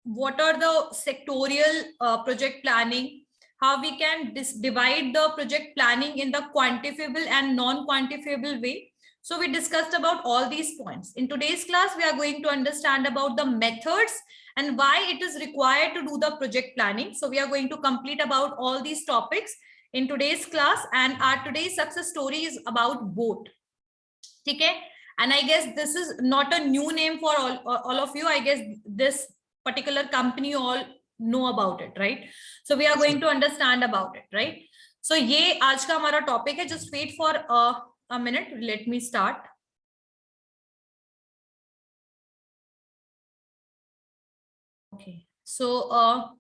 what are the sectorial project planning, how we can divide the project planning in the quantifiable and non-quantifiable way. So we discussed about all these points. In today's class, we are going to understand about the methods and why it is required to do the project planning. So we are going to complete about all these topics in today's class, and our today's success story is about BOAT. Okay? And I guess this is not a new name for all of you. I guess this particular company you all know about it, right? So we are going to understand about it, right? So ये आज का हमारा topic है. Just wait for a minute. Let me start. Okay. So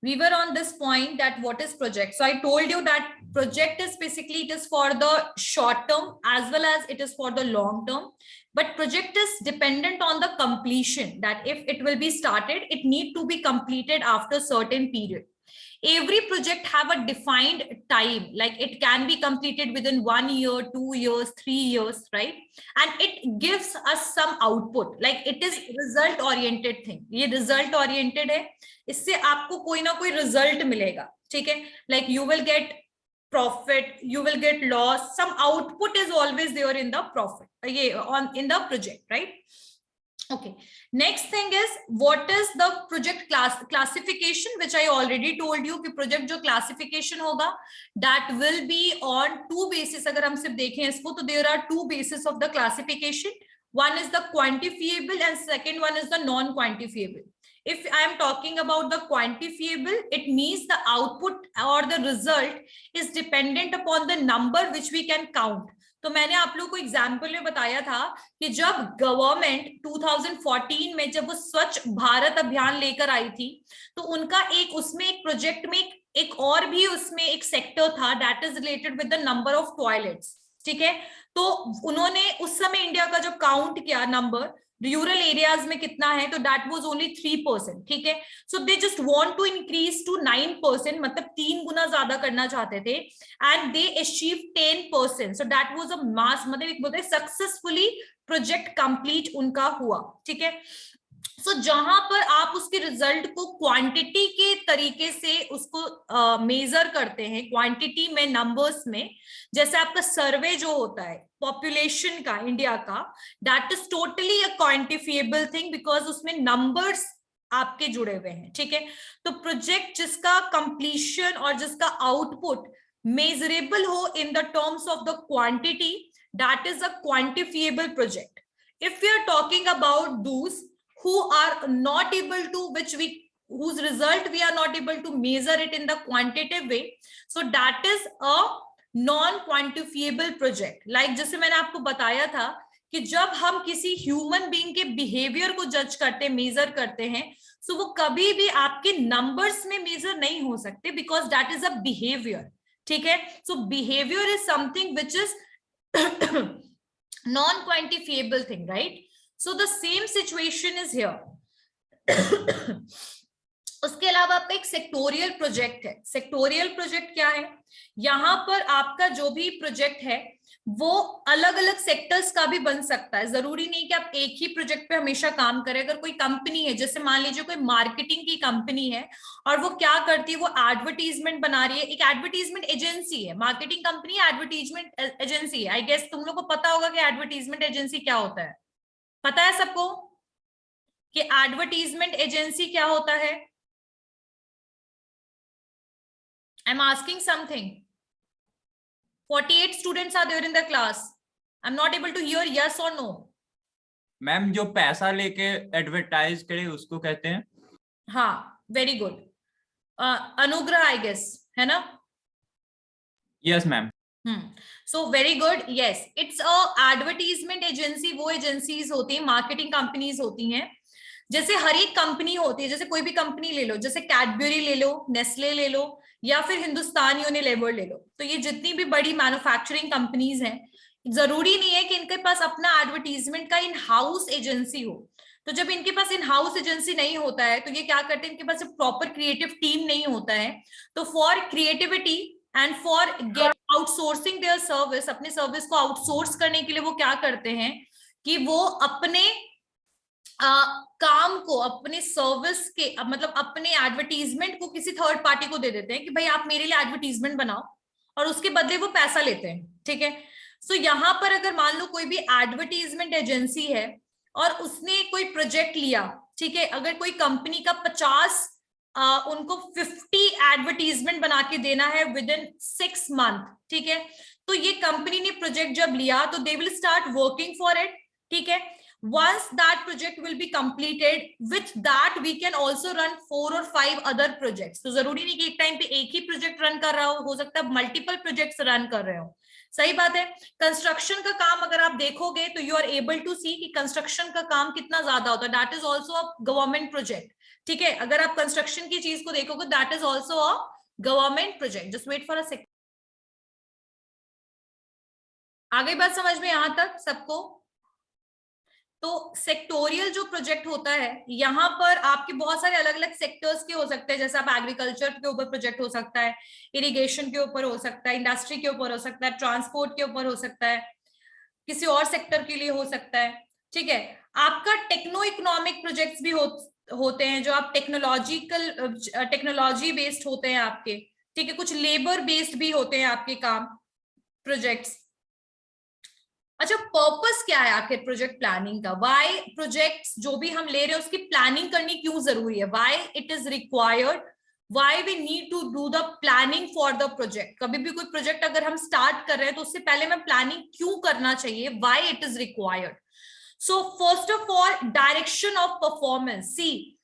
we were on this point that what is project. So I told you that project is basically, it is for the short term as well as it is for the long term. But project is dependent on the completion, that if it will be started, it need to be completed after certain period. Every project have a defined time, like it can be completed within 1 year, 2 years, 3 years, right? And it gives us some output, like it is result oriented thing. ये result oriented है, इससे आपको कोई ना कोई result मिलेगा, ठीक है? Like you will get profit, you will get loss, some output is always there in the profit, in the project, right? Okay, next thing is what is the project classification, which I already told you कि project जो classification होगा, that will be on two bases. अगर हम सिर्फ देखें इसको तो there are two bases of the classification. One is the quantifiable and second one is the non-quantifiable. If I am talking about the quantifiable, it means the output or the result is dependent upon the number which we can count. तो मैंने आप लोगों को example में बताया था कि जब गवर्नमेंट 2014 में जब वो स्वच्छ भारत अभियान लेकर आई थी, तो उनका एक उसमें एक प्रोजेक्ट में एक और भी उसमें एक सेक्टर था that is related with the number of toilets, ठीक है? तो उन्होंने उस समय इंडिया का जो काउंट किया नंबर रूरल एरियाज में कितना है, तो दैट वाज ओनली 3%, ठीक है? So they just want to increase to 9%, मतलब 3 गुना ज्यादा करना चाहते थे, and they achieve 10%. So that was a mass, मतलब एक बोलते हैं सक्सेसफुली प्रोजेक्ट कंप्लीट उनका हुआ, ठीक है? सो जहां पर आप उसके रिजल्ट को क्वांटिटी के तरीके से उसको मेजर करते हैं, क्वांटिटी में, नंबर्स में, जैसे आपका सर्वे जो होता है पॉपुलेशन का इंडिया का, that is totally a quantifiable thing because उसमें नंबर्स आपके जुड़े हुए हैं, ठीक है? तो प्रोजेक्ट जिसका कंप्लीशन और जिसका आउटपुट मेजरेबल हो in the terms of the quantity, that is a quantifiable project. If we are talking about those who are not able to, whose result we are not able to measure it in the quantitative way, so that is a non quantifiable project. Like जैसे मैंने आपको बताया था कि जब हम किसी human being के बिहेवियर को जज करते, मेजर करते हैं, सो वो कभी भी आपके नंबर्स में मेजर नहीं हो सकते because that is a behaviour, ठीक है? So behaviour is something which is non quantifiable thing, right? So the same situation is here. उसके अलावा आपका एक सेक्टोरियल प्रोजेक्ट है. सेक्टोरियल प्रोजेक्ट क्या है? यहाँ पर आपका जो भी प्रोजेक्ट है वो अलग अलग सेक्टर्स का भी बन सकता है. जरूरी नहीं कि आप एक ही प्रोजेक्ट पे हमेशा काम करें. अगर कोई कंपनी है, जैसे मान लीजिए कोई मार्केटिंग की कंपनी है और वो क्या करती है, वो एडवर्टीजमेंट बना रही है, एक एडवर्टीजमेंट एजेंसी है. मार्केटिंग कंपनी एडवर्टीजमेंट एजेंसी है. आई गेस तुम लोग को पता होगा कि एडवर्टीजमेंट एजेंसी क्या होता है. पता है सबको कि एडवर्टीजमेंट एजेंसी क्या होता है? I am asking something. 48 students are there in the class. I am not able to hear yes और नो. मैम जो पैसा लेके एडवर्टाइज करे उसको कहते हैं. हाँ, वेरी गुड. अनुग्रह आई गेस, है ना? Yes ma'am. So very good. Yes, it's a advertisement agency. वो एजेंसीज होती हैं, मार्केटिंग कंपनीज होती हैं. जैसे हर एक कंपनी होती है, जैसे कोई भी कंपनी ले लो, जैसे कैडबरी ले लो, नेस्ले ले लो, या फिर हिंदुस्तान यूनिलीवर ले लो. तो ये जितनी भी बड़ी मैन्युफैक्चरिंग कंपनीज हैं, जरूरी नहीं है कि इनके पास अपना एडवर्टीजमेंट का इन हाउस एजेंसी हो. तो जब इनके पास इन हाउस एजेंसी नहीं होता है तो ये क्या करते हैं, इनके पास प्रॉपर क्रिएटिव टीम नहीं होता है. तो for creativity and for get outsourcing their service, अपने सर्विस को आउटसोर्स करने के लिए वो क्या करते हैं कि वो अपने काम को, अपने सर्विस के, मतलब अपने एडवर्टीजमेंट को किसी थर्ड पार्टी को दे देते हैं कि भाई आप मेरे लिए एडवर्टीजमेंट बनाओ, और उसके बदले वो पैसा लेते हैं, ठीक है। सो यहाँ पर अगर मान लो कोई भी एडवर्टीजमेंट एजेंसी है और उसने कोई प्रोजेक्ट लिया, ठीक है, अगर कोई कंपनी का 50 उनको 50 एडवर्टीजमेंट बना के देना है विद इन 6 मंथ, ठीक है, तो ये कंपनी ने प्रोजेक्ट जब लिया तो they will start working for it, ठीक है। Once that project will be completed, with that we can also run 4 or 5 other projects. तो जरूरी नहीं कि एक टाइम पे एक ही प्रोजेक्ट रन कर रहा हो सकता है मल्टीपल प्रोजेक्ट्स रन कर रहे हो, सही बात है। कंस्ट्रक्शन का काम अगर आप देखोगे तो you are able to see कि कंस्ट्रक्शन का काम कितना ज्यादा होता है, that is also a government project, ठीक है। अगर आप कंस्ट्रक्शन की चीज को देखोगे that is also a government project. Just wait for a second. आगे बात समझ में यहां तक सबको? तो सेक्टोरियल जो प्रोजेक्ट होता है, यहाँ पर आपके बहुत सारे अलग अलग सेक्टर्स के हो सकते हैं, जैसे आप एग्रीकल्चर के ऊपर प्रोजेक्ट हो सकता है, इरिगेशन के ऊपर हो सकता है, इंडस्ट्री के ऊपर हो सकता है, ट्रांसपोर्ट के ऊपर हो सकता है, किसी और सेक्टर के लिए हो सकता है, ठीक है। आपका टेक्नो इकोनॉमिक प्रोजेक्ट्स भी होते हैं, जो आप टेक्नोलॉजी बेस्ड होते हैं आपके, ठीक है। कुछ लेबर बेस्ड भी होते हैं आपके काम प्रोजेक्ट्स। अच्छा, पर्पस क्या है आखिर प्रोजेक्ट प्लानिंग का? व्हाई प्रोजेक्ट्स जो भी हम ले रहे हैं उसकी प्लानिंग करनी क्यों जरूरी है? Why it is required, why we need to do the planning for the project? कभी भी कोई प्रोजेक्ट अगर हम स्टार्ट कर रहे हैं तो उससे पहले हमें प्लानिंग क्यों करना चाहिए? Why it is required? So first of all, direction of performance. See,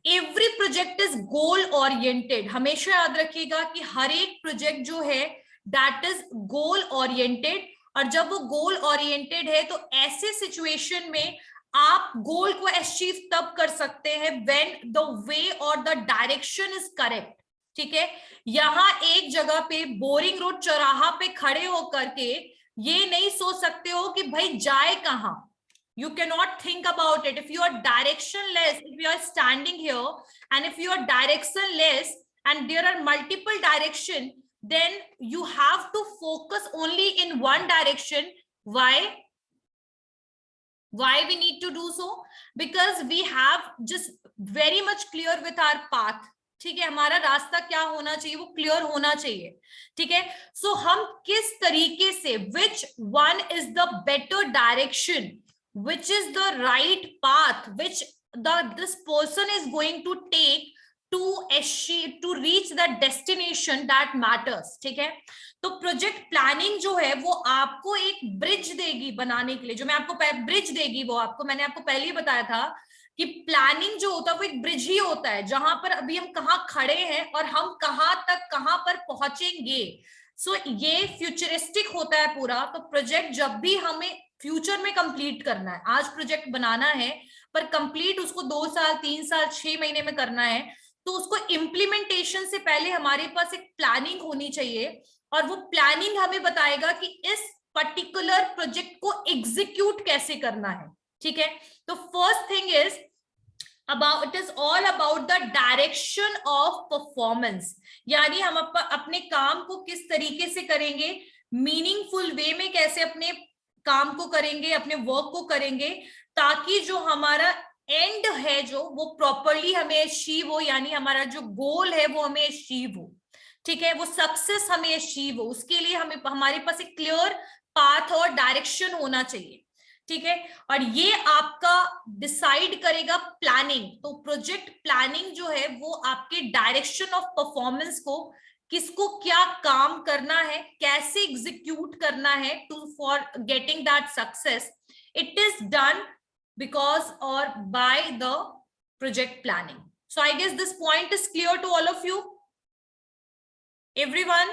every project is goal oriented. हमेशा याद रखिएगा कि हर एक प्रोजेक्ट जो है दैट इज गोल ओरिएंटेड, और जब वो गोल ओरिएंटेड है तो ऐसे सिचुएशन में आप गोल को अचीव तब कर सकते हैं व्हेन द वे और द डायरेक्शन इज करेक्ट, ठीक है। यहां एक जगह पे बोरिंग रोड चौराहा पे खड़े होकर के ये नहीं सोच सकते हो कि भाई जाए कहां। You cannot think about it if you are directionless. If you are standing here and if you are directionless and there are multiple direction, then you have to focus only in one direction. Why we need to do so? Because we have just very much clear with our path, ठीक है। हमारा रास्ता क्या होना चाहिए, वो clear होना चाहिए, ठीक है। सो हम किस तरीके से, which one is the better direction, which is the right path, which this person is going to take to reach the destination that matters, ठीक है। तो प्रोजेक्ट प्लानिंग जो है वो आपको एक ब्रिज देगी बनाने के लिए, जो मैं आपको ब्रिज देगी, वो आपको, मैंने आपको पहले ही बताया था कि प्लानिंग जो होता है वो एक ब्रिज ही होता है, जहां पर अभी हम कहाँ खड़े हैं और हम कहां पर पहुंचेंगे। सो ये फ्यूचरिस्टिक होता है पूरा। तो प्रोजेक्ट जब भी हमें फ्यूचर में कंप्लीट करना है, आज प्रोजेक्ट बनाना है पर कंप्लीट उसको 2 साल 3 साल 6 महीने में करना है, तो उसको इम्प्लीमेंटेशन से पहले हमारे पास एक प्लानिंग होनी चाहिए, और वो प्लानिंग हमें बताएगा कि इस पर्टिकुलर प्रोजेक्ट को एग्जीक्यूट कैसे करना है, ठीक है। तो first thing is about, it is all about the direction of performance, यानी हम अपने काम को किस तरीके से करेंगे, मीनिंगफुल वे में कैसे अपने काम को करेंगे, अपने वर्क को करेंगे, ताकि जो हमारा एंड है जो वो प्रॉपरली हमें अचीव हो, यानी हमारा जो गोल है वो हमें अचीव हो, ठीक है, वो सक्सेस हमें अचीव हो। उसके लिए हमें, हमारे पास एक क्लियर पाथ और डायरेक्शन होना चाहिए, ठीक है। और ये आपका डिसाइड करेगा प्लानिंग। तो प्रोजेक्ट प्लानिंग जो है वो आपके डायरेक्शन ऑफ परफॉर्मेंस को, किसको क्या काम करना है, कैसे एग्जीक्यूट करना है to for getting that success, it is done because और by the project planning. So I guess this point is clear to all of you, everyone?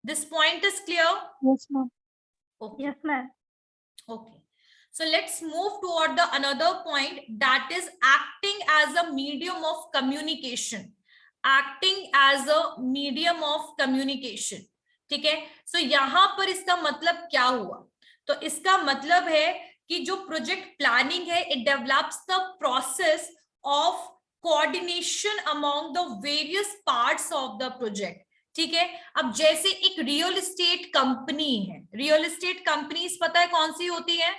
This point is clear? Yes, ma'am. Okay. Yes, ma'am. Okay, so let's move toward the another point, that is acting as a medium of communication. Acting as a medium of communication, ठीक है। सो यहां पर इसका मतलब क्या हुआ? तो इसका मतलब है कि जो प्रोजेक्ट प्लानिंग है, it develops the process of coordination among the various parts of the project, ठीक है। अब जैसे एक रियल एस्टेट कंपनी है, रियल एस्टेट कंपनीज पता है कौन सी होती है?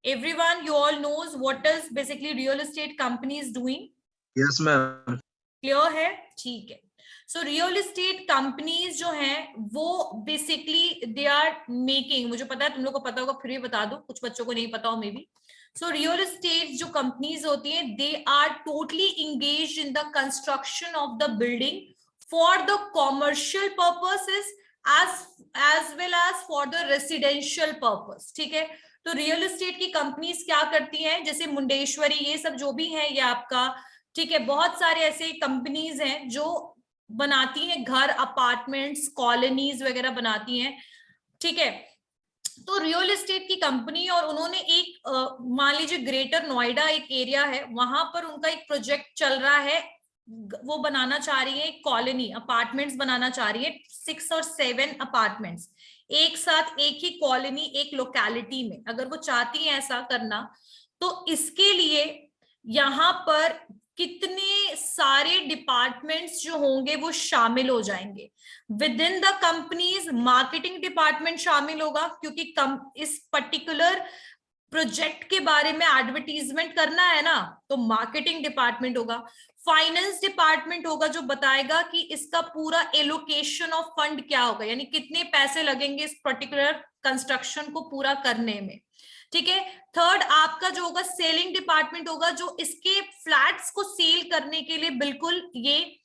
Everyone, you all knows what is basically real estate companies doing? Yes, ma'am. Clear है? ठीक है. सो रियल एस्टेट कंपनीज जो हैं वो बेसिकली दे आर मेकिंग, मुझे पता है तुम लोग को पता होगा, फिर भी बता दो, कुछ बच्चों को नहीं पता हो maybe. So real estate जो कंपनीज होती हैं, they are totally engage in the construction of the building for the commercial purposes as well as for the residential purpose. ठीक है. तो रियल एस्टेट की कंपनीज क्या करती हैं, जैसे मुंडेश्वरी, ये सब जो भी है ये आपका, ठीक है, बहुत सारे ऐसे कंपनीज हैं जो बनाती हैं घर, अपार्टमेंट्स, कॉलोनीज वगैरह बनाती हैं. ठीक है. तो रियल एस्टेट की कंपनी, और उन्होंने एक मान लीजिए ग्रेटर नोएडा एक एरिया है, वहां पर उनका एक प्रोजेक्ट चल रहा है, वो बनाना चाह रही है एक कॉलोनी, अपार्टमेंट्स बनाना चाह रही है, 6 और 7 अपार्टमेंट्स एक साथ एक ही कॉलोनी एक लोकेलिटी में. अगर वो चाहती है ऐसा करना, तो इसके लिए यहाँ पर कितने सारे डिपार्टमेंट्स जो होंगे वो शामिल हो जाएंगे. With in the companies marketing department शामिल होगा, क्योंकि इस पर्टिकुलर प्रोजेक्ट के बारे में एडवर्टीजमेंट करना है ना, तो मार्केटिंग डिपार्टमेंट होगा. फाइनेंस डिपार्टमेंट होगा जो बताएगा कि इसका पूरा एलोकेशन ऑफ फंड क्या होगा, यानी कितने पैसे लगेंगे इस पर्टिकुलर कंस्ट्रक्शन को पूरा करने में. ठीक है. थर्ड आपका जो होगा सेलिंग डिपार्टमेंट होगा, जो इसके फ्लैट्स को सेल करने के लिए बिल्कुल ये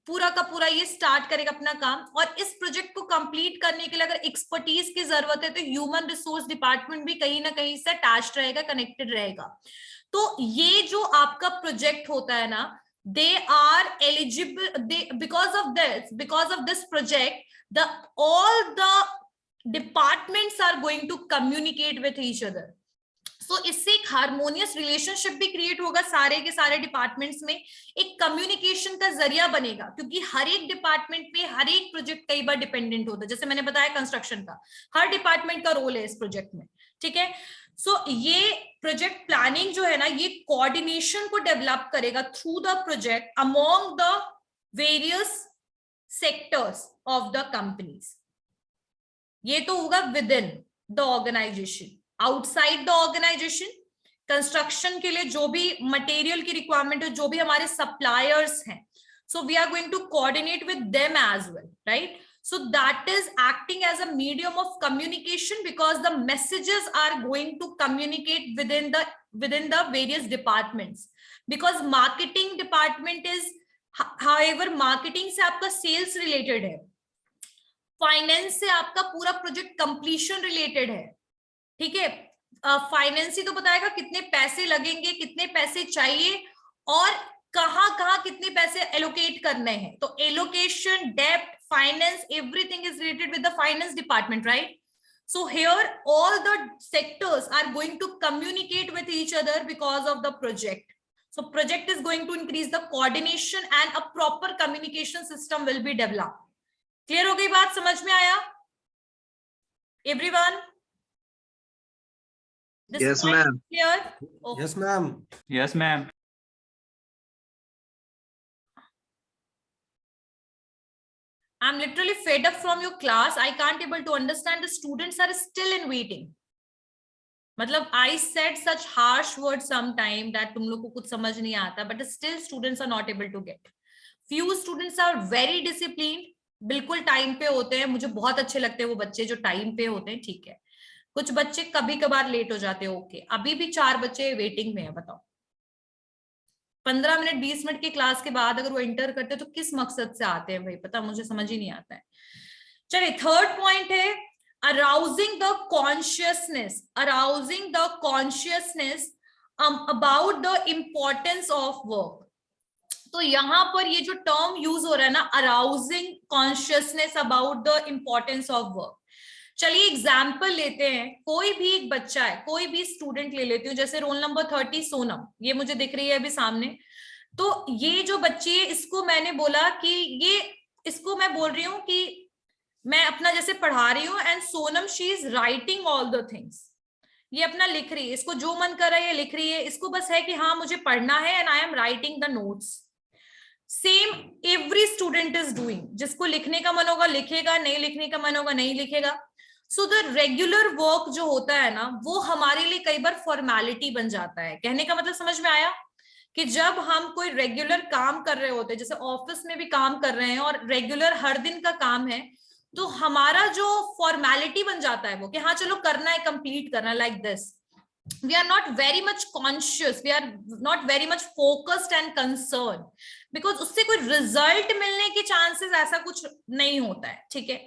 पूरा का पूरा ये स्टार्ट करेगा अपना काम. और इस प्रोजेक्ट को कंप्लीट करने के लिए अगर एक्सपर्टीज की जरूरत है, तो ह्यूमन रिसोर्स डिपार्टमेंट भी कहीं ना कहीं से अटैच्ड रहेगा, कनेक्टेड रहेगा. तो ये जो आपका प्रोजेक्ट होता है ना, they are eligible because of this project, all the departments are going to communicate with each other. So इससे एक हार्मोनियस रिलेशनशिप भी क्रिएट होगा सारे के सारे डिपार्टमेंट्स में, एक कम्युनिकेशन का जरिया बनेगा, क्योंकि हर एक डिपार्टमेंट पे हर एक प्रोजेक्ट कई बार डिपेंडेंट होता है. जैसे मैंने बताया कंस्ट्रक्शन का हर डिपार्टमेंट का रोल है इस प्रोजेक्ट में. ठीक है. सो ये प्रोजेक्ट प्लानिंग जो है ना, ये कोऑर्डिनेशन को डेवलप करेगा through the project among the various sectors of the companies. ये तो होगा within the organization. Outside the organization, construction के लिए जो भी मटेरियल की रिक्वायरमेंट है, जो भी हमारे सप्लायर्स हैं, so we are going to coordinate with them as well, right. So that is acting as a medium of communication, because the messages are going to communicate within the various departments. Because marketing department is, however, marketing से आपका sales related है, finance से आपका पूरा project completion related है. ठीक है. Finance ही तो बताएगा कितने पैसे लगेंगे, कितने पैसे चाहिए, और कहाँ कहाँ कितने पैसे एलोकेट करने हैं. तो allocation, dept, finance, everything is related with the finance department, right? So here all the sectors are going to communicate with each other because of the project. So project is going to increase the coordination and a proper communication system will be developed. Clear हो गई बात? समझ में आया everyone? Yes, ma'am. Clear? Okay. Yes, ma'am. Yes, ma'am. I'm literally fed up from your class. I can't able to understand. The students are still in waiting. मतलब I said such harsh words sometime that तुम लोग को कुछ समझ नहीं आता, but still students are not able to get. Few students are very disciplined, बिल्कुल time पे होते हैं, मुझे बहुत अच्छे लगते हैं वो बच्चे जो टाइम पे होते हैं. ठीक है. कुछ बच्चे कभी कभार लेट हो जाते हैं. ओके. अभी भी 4 बच्चे वेटिंग में है. बताओ 15 मिनट 20 मिनट की क्लास के बाद अगर वो एंटर करते हैं तो किस मकसद से आते हैं भाई, पता मुझे समझ ही नहीं आता है. चलिए थर्ड पॉइंट है arousing the consciousness. Arousing the consciousness about the importance of work. तो यहाँ पर ये जो टर्म यूज हो रहा है ना, arousing consciousness about the importance of work. चलिए एग्जाम्पल लेते हैं. कोई भी एक बच्चा है, कोई भी स्टूडेंट ले लेती हूँ, जैसे रोल नंबर 30 सोनम, ये मुझे दिख रही है अभी सामने. तो ये जो बच्ची है, इसको मैंने बोला कि ये, इसको मैं बोल रही हूँ कि मैं अपना जैसे पढ़ा रही हूँ, and Sonam she is writing all the things. ये अपना लिख रही है, इसको जो मन कर रहा है ये लिख रही है, इसको बस है कि हाँ मुझे पढ़ना है, and I am writing the notes. Same every student is doing. जिसको लिखने का मन होगा लिखेगा, नहीं लिखने का मन होगा नहीं लिखेगा. सो द रेगुलर वर्क जो होता है ना, वो हमारे लिए कई बार फॉर्मेलिटी बन जाता है। कहने का मतलब समझ में आया कि जब हम कोई रेगुलर काम कर रहे होते हैं, जैसे ऑफिस में भी काम कर रहे हैं और रेगुलर हर दिन का काम है, तो हमारा जो फॉर्मेलिटी बन जाता है वो कि हाँ चलो करना है, कंप्लीट करना है, like this. We are not very much conscious, we are not very much focused and concerned, because उससे कोई रिजल्ट मिलने के चांसेस ऐसा कुछ नहीं होता है, ठीक है।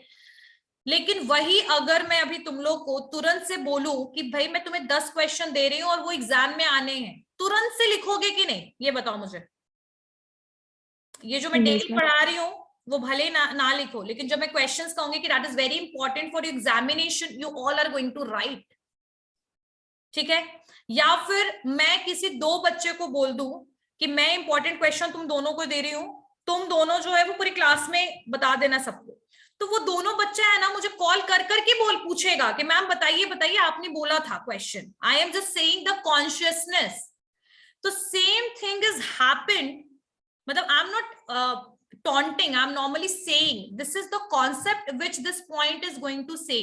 लेकिन वही अगर मैं अभी तुम लोग को तुरंत से बोलूं कि भाई मैं तुम्हें 10 क्वेश्चन दे रही हूं और वो एग्जाम में आने हैं, तुरंत से लिखोगे कि नहीं, ये बताओ मुझे। ये जो मैं डेली पढ़ा रही हूँ वो भले ना लिखो, लेकिन जब मैं क्वेश्चंस कहूंगी कि that is very important for examination, you all are going to write, ठीक है। या फिर मैं किसी 2 बच्चे को बोल दूं कि मैं इंपॉर्टेंट क्वेश्चन तुम दोनों को दे रही हूं, तुम दोनों जो है वो पूरी क्लास में बता देना सबको, तो वो दोनों बच्चे है ना मुझे कॉल कर करके पूछेगा कि मैम बताइए बताइए आपने बोला था question. I am just saying the consciousness. तो सेम थिंग इज हैपेंड, मतलब आई am not taunting, I'm normally saying this is the concept which this point is going to say,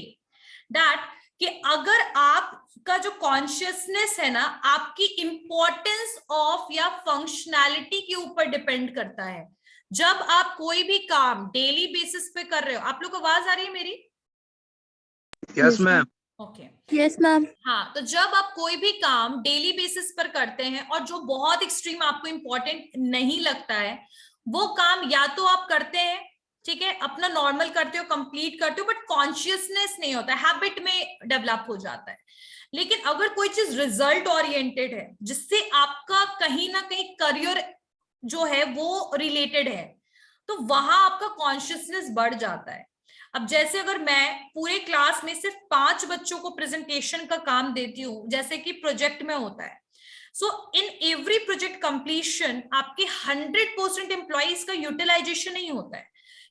that कि अगर आपका जो कॉन्शियसनेस है ना, आपकी इंपॉर्टेंस ऑफ या फंक्शनैलिटी के ऊपर डिपेंड करता है। जब आप कोई भी काम डेली बेसिस पे कर रहे हो, आप लोग को आवाज आ रही है मेरी? Yes ma'am. Okay, yes ma'am. हाँ, तो जब आप कोई भी काम डेली बेसिस पर करते हैं और जो बहुत एक्सट्रीम आपको इंपॉर्टेंट नहीं लगता है, वो काम या तो आप करते हैं, ठीक है, अपना नॉर्मल करते हो, कंप्लीट करते हो, बट कॉन्शियसनेस नहीं होता, हैबिट में डेवलप हो जाता है। लेकिन अगर कोई चीज रिजल्ट ओरिएंटेड है, जिससे आपका कहीं ना कहीं करियर जो है वो रिलेटेड है, तो वहां आपका कॉन्शियसनेस बढ़ जाता है। अब जैसे अगर मैं पूरे क्लास में सिर्फ 5 बच्चों को प्रेजेंटेशन का काम देती हूँ, जैसे कि प्रोजेक्ट में होता है, सो इन एवरी प्रोजेक्ट कंप्लीशन आपके 100% एम्प्लॉइज का यूटिलाइजेशन नहीं होता है।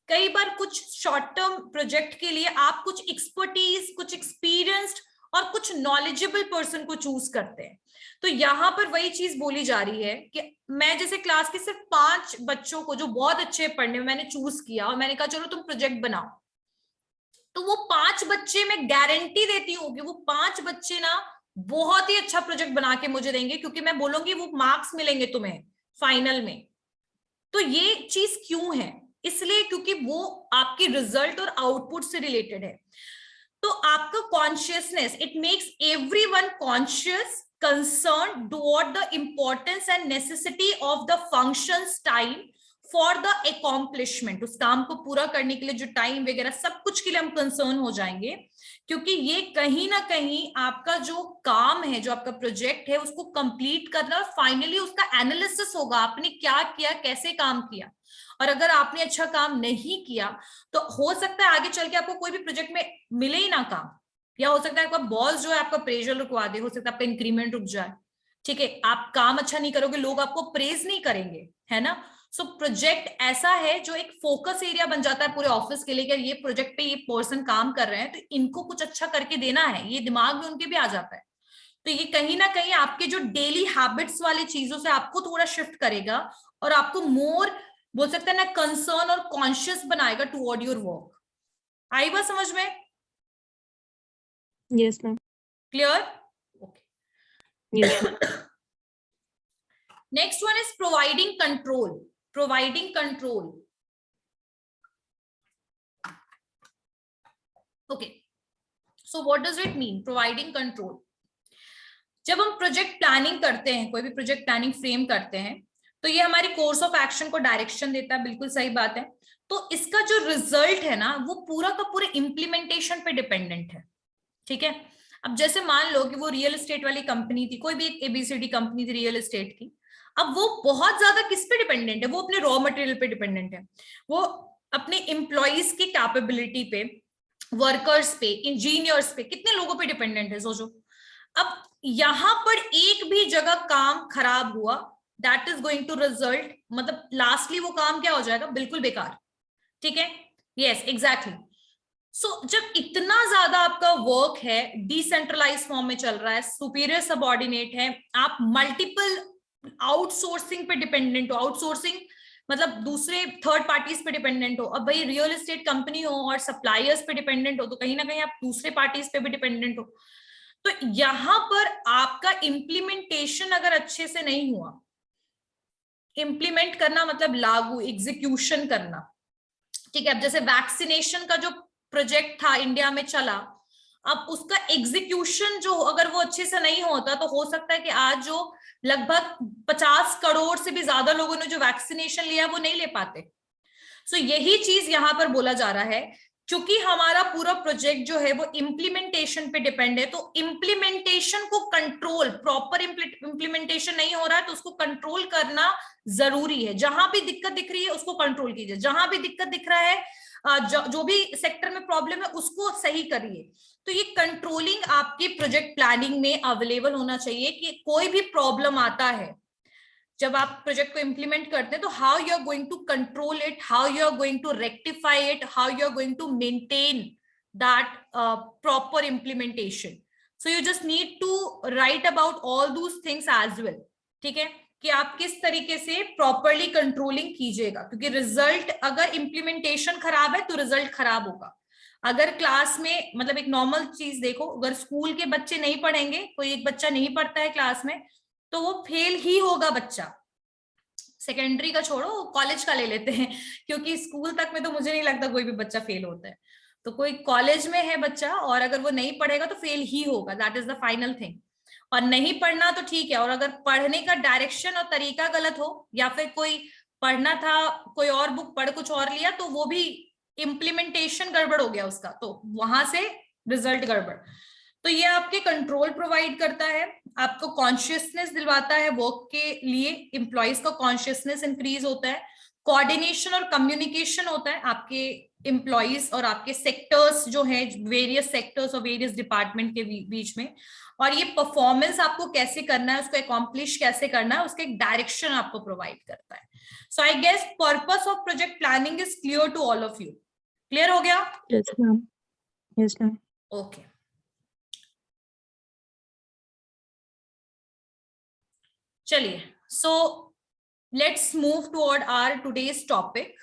कई बार कुछ शॉर्ट टर्म प्रोजेक्ट के लिए आप कुछ एक्सपर्टीज, कुछ एक्सपीरियंस्ड और कुछ नॉलेजेबल पर्सन को चूज करते हैं। तो यहाँ पर वही चीज बोली जा रही है कि मैं जैसे क्लास के सिर्फ 5 बच्चों को जो बहुत अच्छे पढ़ने में मैंने चूज किया और मैंने कहा चलो तुम प्रोजेक्ट बनाओ, तो वो 5 बच्चे मैं गारंटी देती हूँ कि वो 5 बच्चे ना बहुत ही अच्छा प्रोजेक्ट बना के मुझे देंगे, क्योंकि मैं बोलूंगी वो मार्क्स मिलेंगे तुम्हें फाइनल में। तो ये चीज क्यों है? इसलिए क्योंकि वो आपके रिजल्ट और आउटपुट से रिलेटेड है। तो आपका consciousness, it makes everyone conscious, concern toward the importance and necessity of the functions, time for the accomplishment. उस काम को पूरा करने के लिए जो टाइम वगैरह सब कुछ के लिए हम कंसर्न हो जाएंगे, क्योंकि ये कहीं ना कहीं आपका जो काम है, जो आपका प्रोजेक्ट है, उसको कंप्लीट करना और फाइनली उसका एनालिसिस होगा, आपने क्या किया, कैसे काम किया। और अगर आपने अच्छा काम नहीं किया तो हो सकता है आगे चल के आपको कोई भी प्रोजेक्ट में मिले ही ना काम, या हो सकता है आपका बॉस जो है आपका प्रेशर रुकवा दे, हो सकता है आपका इंक्रीमेंट रुक जाए, ठीक है, आप काम अच्छा नहीं करोगे, लोग आपको प्रेज नहीं करेंगे, है ना। सो प्रोजेक्ट ऐसा है जो एक फोकस एरिया बन जाता है पूरे ऑफिस के लिए कि ये प्रोजेक्ट पे ये पर्सन काम कर रहे हैं तो इनको कुछ अच्छा करके देना है, ये दिमाग में उनके भी आ जाता है। तो ये कहीं ना कहीं आपके जो डेली हैबिट्स वाली चीजों से आपको थोड़ा शिफ्ट करेगा और आपको मोर, बोल सकते हैं ना, कंसर्न और कॉन्शियस बनाएगा टुवर्ड योर वर्क। आई बात समझ में? Yes ma'am. Clear? Okay. Yes. Next one is providing control. Providing control, okay, so what does it mean providing control? जब हम प्रोजेक्ट प्लानिंग करते हैं, कोई भी प्रोजेक्ट प्लानिंग फ्रेम करते हैं, तो ये हमारी कोर्स ऑफ एक्शन को डायरेक्शन देता है, बिल्कुल सही बात है। तो इसका जो रिजल्ट है ना, वो पूरा का पूरे इंप्लीमेंटेशन पे डिपेंडेंट है, ठीक है। अब जैसे मान लो कि वो रियल एस्टेट वाली कंपनी थी, कोई भी एक ABCD कंपनी थी रियल एस्टेट की, अब वो बहुत ज्यादा किस पे डिपेंडेंट है? वो अपने रॉ मटेरियल पे डिपेंडेंट है, वो अपने एम्प्लॉइज की कैपेबिलिटी पे, वर्कर्स पे, इंजीनियर्स पे, कितने लोगों पे डिपेंडेंट है, सोचो। अब यहां पर एक भी जगह काम खराब हुआ, that is going to result, मतलब लास्टली वो काम क्या हो जाएगा? बिल्कुल बेकार, ठीक है। Yes, exactly. सो जब इतना ज्यादा आपका वर्क है, डिसेंट्रलाइज फॉर्म में चल रहा है, सुपीरियर सबऑर्डिनेट है, आप मल्टीपल आउटसोर्सिंग पे डिपेंडेंट हो। आउटसोर्सिंग मतलब दूसरे थर्ड पार्टीज पे डिपेंडेंट हो। अब भाई रियल एस्टेट कंपनी हो और सप्लायर्स पे डिपेंडेंट हो तो कहीं ना कहीं आप दूसरे पार्टीज पे भी डिपेंडेंट हो। तो यहां पर आपका इम्प्लीमेंटेशन अगर अच्छे से नहीं हुआ, इम्प्लीमेंट करना मतलब लागू एग्जीक्यूशन करना, ठीक है। अब जैसे वैक्सीनेशन का जो प्रोजेक्ट था इंडिया में चला, अब उसका एग्जीक्यूशन जो अगर वो अच्छे से नहीं होता तो हो सकता है कि आज जो लगभग 50 करोड़ से भी ज्यादा लोगों ने जो वैक्सीनेशन लिया वो नहीं ले पाते। सो यही चीज यहां पर बोला जा रहा है, क्योंकि हमारा पूरा प्रोजेक्ट जो है वो इम्प्लीमेंटेशन पे डिपेंड है, तो इम्प्लीमेंटेशन को कंट्रोल, प्रॉपर इम्प्लीमेंटेशन नहीं हो रहा है तो उसको कंट्रोल करना जरूरी है। जहां भी दिक्कत दिख रही है उसको कंट्रोल कीजिए, जहां भी दिक्कत दिख रहा है जो भी सेक्टर में प्रॉब्लम है उसको सही करिए। तो ये कंट्रोलिंग आपके प्रोजेक्ट प्लानिंग में अवेलेबल होना चाहिए कि कोई भी प्रॉब्लम आता है जब आप प्रोजेक्ट को इंप्लीमेंट करते हैं तो how you are going to control it, how you are going to rectify it, how you are going to maintain that proper implementation. So you just need to write about all those things as well, ठीक है, कि आप किस तरीके से properly controlling कीजिएगा, क्योंकि result अगर इम्प्लीमेंटेशन खराब है तो रिजल्ट खराब होगा। अगर क्लास में मतलब एक नॉर्मल चीज देखो, अगर स्कूल के बच्चे नहीं पढ़ेंगे, कोई एक बच्चा नहीं पढ़ता है क्लास में तो वो फेल ही होगा बच्चा। सेकेंडरी का छोड़ो, कॉलेज का ले लेते हैं, क्योंकि स्कूल तक में तो मुझे नहीं लगता कोई भी बच्चा फेल होता है। तो कोई कॉलेज में है बच्चा और अगर वो नहीं पढ़ेगा तो फेल ही होगा, that is the final thing. और नहीं पढ़ना तो ठीक है, और अगर पढ़ने का डायरेक्शन और तरीका गलत हो या फिर कोई पढ़ना था कोई और बुक पढ़ कुछ और लिया तो वो भी इम्प्लीमेंटेशन गड़बड़ हो गया उसका, तो वहां से रिजल्ट गड़बड़। तो ये आपके कंट्रोल प्रोवाइड करता है, आपको कॉन्शियसनेस दिलवाता है वर्क के लिए, एम्प्लॉइज का कॉन्शियसनेस इंक्रीज होता है, कोऑर्डिनेशन और कम्युनिकेशन होता है आपके एम्प्लॉइज और आपके सेक्टर्स जो है, वेरियस सेक्टर्स और वेरियस डिपार्टमेंट के बीच में। और ये परफॉर्मेंस आपको कैसे करना है, उसको अकॉम्प्लिश कैसे करना है, उसका एक डायरेक्शन आपको प्रोवाइड करता है। So I guess purpose of project planning is clear to all of you. Clear हो गया? Yes ma'am, yes ma'am. Okay, चलिए, so let's move toward our today's topic,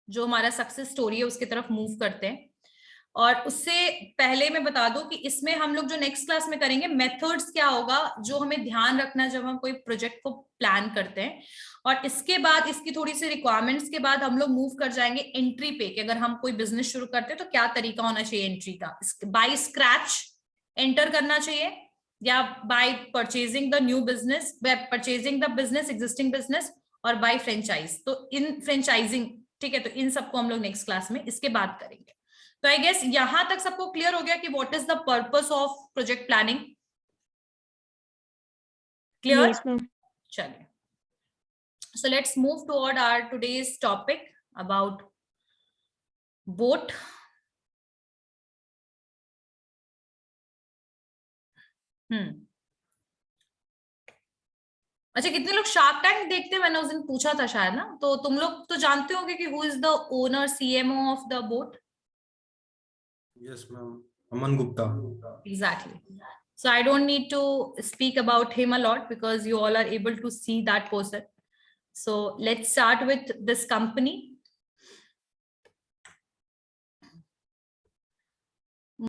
जो हमारा सक्सेस स्टोरी है उसकी तरफ मूव करते हैं। और उससे पहले मैं बता दूं कि इसमें हम लोग जो नेक्स्ट क्लास में करेंगे मेथड्स क्या होगा जो हमें ध्यान रखना जब हम कोई प्रोजेक्ट को प्लान करते हैं। और इसके बाद इसकी थोड़ी सी रिक्वायरमेंट्स के बाद हम लोग मूव कर जाएंगे एंट्री पे, कि अगर हम कोई बिजनेस शुरू करते हैं तो क्या तरीका होना चाहिए एंट्री का, बाय स्क्रैच एंटर करना चाहिए या bye purchasing the new business, bye purchasing the business existing business, और बाय फ्रेंचाइज। तो इन फ्रेंचाइजिंग, ठीक है, तो इन सबको हम लोग नेक्स्ट क्लास में इसके बाद करेंगे। तो आई गेस यहां तक सबको क्लियर हो गया कि what is the purpose of project planning. Clear? Yes ma'am. चलिए, so let's move toward our today's topic about boAt. अच्छा, कितने लोग शार्क टैंक देखते हैं? मैंने उस दिन पूछा था शायद ना, तो तुम लोग तो जानते होंगे कि who is the owner, CMO of the boat? Yes, ma'am. Aman Gupta. Exactly. So I don't need to speak about him a lot because you all are able to see that person. So let's start with this company.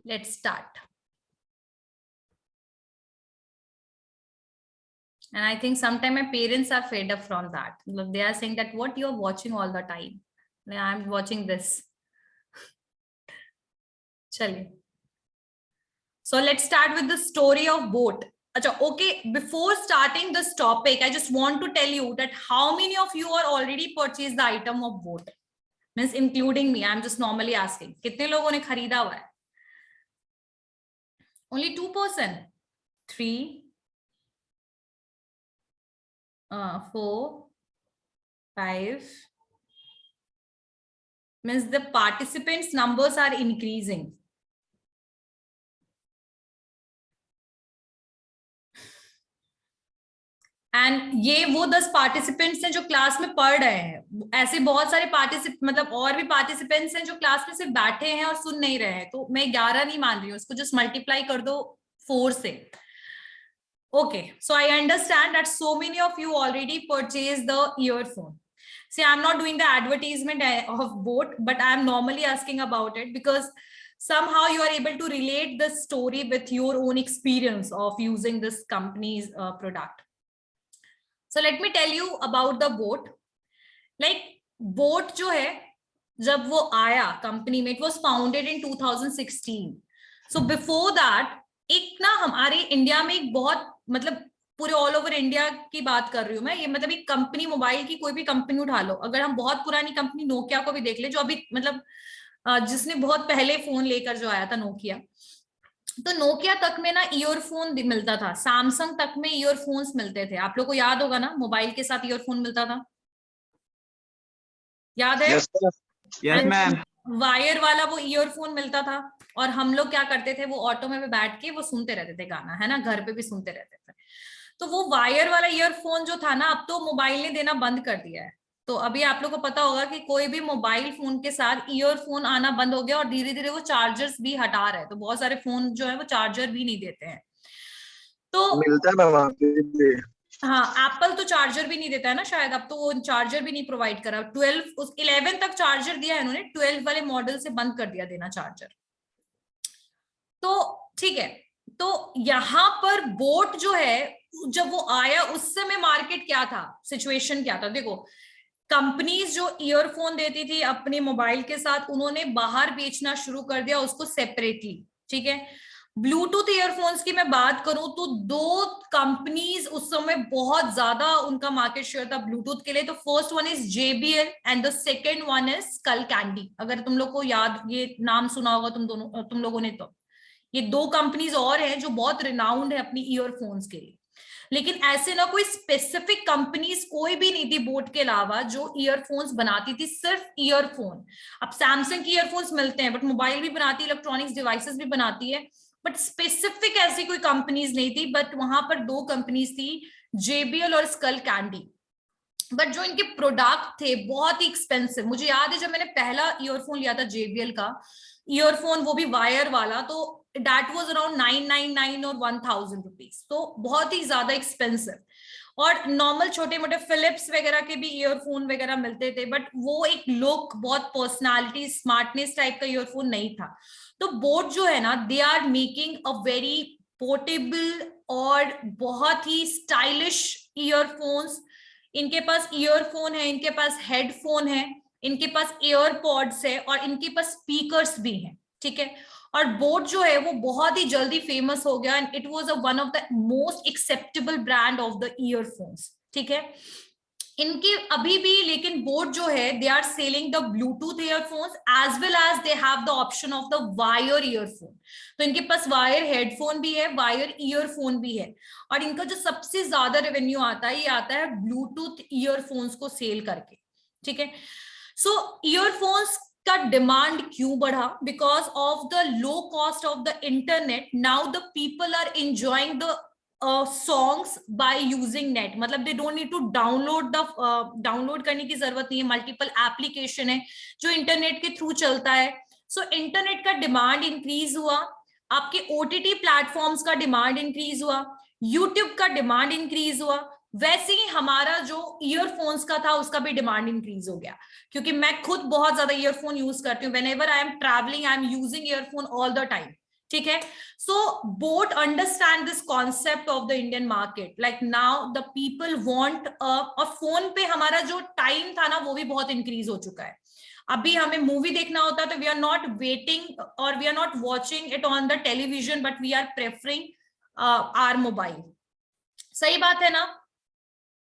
Let's start. And I think sometimes my parents are fed up from that. Look, they are saying that what you are watching all the time. I'm watching this. Chaliye. So let's start with the story of boat. Achha, okay, before starting this topic, I just want to tell you that how many of you are already purchased the item of boat? Means including me, I'm just normally asking. कितने लोगों ने खरीदा हुआ है? Only 2%. 3, 4, 5. Means the participants numbers are increasing. And ये वो 10 participants हैं जो क्लास में पढ़ रहे हैं। ऐसे बहुत सारे मतलब और भी पार्टिसिपेंट्स हैं जो क्लास में सिर्फ बैठे हैं और सुन नहीं रहे हैं। तो मैं 11 नहीं मान रही हूँ, इसको जस्ट मल्टीप्लाई कर दो 4 से। Okay, so I understand that so many of you already purchase the earphone. See, I'm not doing the advertisement of boat, but I'm normally asking about it because somehow you are able to relate the story with your own experience of using this company's product. So let me tell you about the boat. Like boat जो है, जब वो आया company में, it was founded in 2016. So before that, एक ना हमारे India में एक बहुत, मतलब पूरे ऑल ओवर इंडिया की बात कर रही हूँ मैं, ये मतलब एक कंपनी, मोबाइल की कोई भी कंपनी उठा लो, अगर हम बहुत पुरानी कंपनी नोकिया को भी देख ले, जो अभी मतलब जिसने बहुत पहले फोन लेकर जो आया था नोकिया, तो नोकिया तक में ना ईयरफोन मिलता था, सैमसंग तक में ईयरफोन्स मिलते थे। आप लोग को याद होगा ना, मोबाइल के साथ ईयरफोन मिलता था, याद है? Yes ma'am. वायर वाला वो ईयरफोन मिलता था, और हम लोग क्या करते थे, वो ऑटो में बैठ के वो सुनते रहते थे गाना, है ना, घर पे भी सुनते रहते थे। तो वो वायर वाला ईयरफोन जो था ना, अब तो मोबाइल ने देना बंद कर दिया है। तो अभी आप लोग को पता होगा कि कोई भी मोबाइल फोन के साथ ईयरफोन आना बंद हो गया, और धीरे धीरे वो चार्जर्स भी हटा रहे हैं। तो बहुत सारे फोन जो है वो चार्जर भी नहीं देते हैं। तो मिलता है ना वहाँ पे। हाँ, एप्पल तो चार्जर भी नहीं देता है ना शायद, अब तो वो चार्जर भी नहीं प्रोवाइड करा। 11 तक चार्जर दिया है इन्होंने, 12 वाले मॉडल से बंद कर दिया देना चार्जर। तो ठीक है, तो यहाँ पर बोट जो है, जब वो आया उस समय मार्केट क्या था, सिचुएशन क्या था? देखो, कंपनीज जो ईयरफोन देती थी अपने मोबाइल के साथ, उन्होंने बाहर बेचना शुरू कर दिया उसको सेपरेटली, ठीक है। ब्लूटूथ ईयरफोन्स की मैं बात करूं तो दो कंपनीज उस समय बहुत ज्यादा उनका मार्केट शेयर था ब्लूटूथ के लिए। तो first one is JBL and the second one is Skullcandy. अगर तुम लोग को याद, ये नाम सुना होगा तुम लोगों ने, तो ये दो कंपनीज और हैं जो बहुत रिनाउंड है अपनी ईयरफोन्स के लिए। लेकिन ऐसे ना कोई स्पेसिफिक कंपनीज कोई भी नहीं थी बोट के अलावा जो ईयरफोन्स बनाती थी, सिर्फ ईयरफोन। अब सैमसंग की ईयरफोन्स मिलते हैं, बट मोबाइल भी बनाती है, इलेक्ट्रॉनिक्स डिवाइसेस भी बनाती है, बट स्पेसिफिक ऐसी कोई कंपनीज नहीं थी। बट वहां पर दो कंपनीज थी, JBL और स्कलकैंडी। बट जो इनके प्रोडक्ट थे बहुत ही एक्सपेंसिव। मुझे याद है जब मैंने पहला ईयरफोन लिया था JBL का ईयरफोन, वो भी वायर वाला, तो that was around 999 और 1000 रुपीज, तो बहुत ही ज्यादा एक्सपेंसिव। और नॉर्मल छोटे मोटे फिलिप्स वगैरह के भी ईयरफोन वगैरह मिलते थे, बट वो एक लुक, बहुत पर्सनालिटी, स्मार्टनेस टाइप का ईयरफोन नहीं था। तो बोट जो है ना, they are making a very portable और बहुत ही स्टाइलिश ईयरफोन्स। इनके पास ईयरफोन है, इनके पास हेडफोन है, इनके पास एयरपॉड्स है, और इनके पास स्पीकर्स भी हैं, ठीक है। और बोट जो है वो बहुत ही जल्दी फेमस हो गया, and it was one of the most acceptable brand of the earphones, ठीक है। इनके अभी भी, लेकिन बोट जो है, they are selling the Bluetooth earphones as well as they have the option of the wire earphone. तो इनके पास वायर हेडफोन भी है, वायर ईयरफोन भी है। और इनका जो सबसे ज्यादा रेवेन्यू आता है, ये आता है ब्लूटूथ ईयरफोन्स को सेल करके, ठीक है। सो ईयरफोन्स का डिमांड क्यों बढ़ा? Because of the low cost of the internet, now the people are enjoying the songs by using net. मतलब they don't need to download करने की जरूरत नहीं है, मल्टीपल एप्लीकेशन है जो इंटरनेट के थ्रू चलता है। सो इंटरनेट का डिमांड इंक्रीज हुआ, आपके OTT प्लेटफॉर्म्स का डिमांड इंक्रीज हुआ, यूट्यूब का डिमांड इंक्रीज हुआ, वैसे ही हमारा जो ईयरफोन्स का था उसका भी डिमांड इंक्रीज हो गया। क्योंकि मैं खुद बहुत ज्यादा ईयरफोन यूज करती हूँ, whenever I am travelling I am using earphone all the time, ठीक है। So boAt understand this concept of the Indian market, like now the people want. और फोन पे हमारा जो टाइम था ना, वो भी बहुत इंक्रीज हो चुका है। अभी हमें मूवी देखना होता है तो वी आर नॉट वेटिंग और we are not watching it on the television, but we are preferring our mobile. सही बात है ना,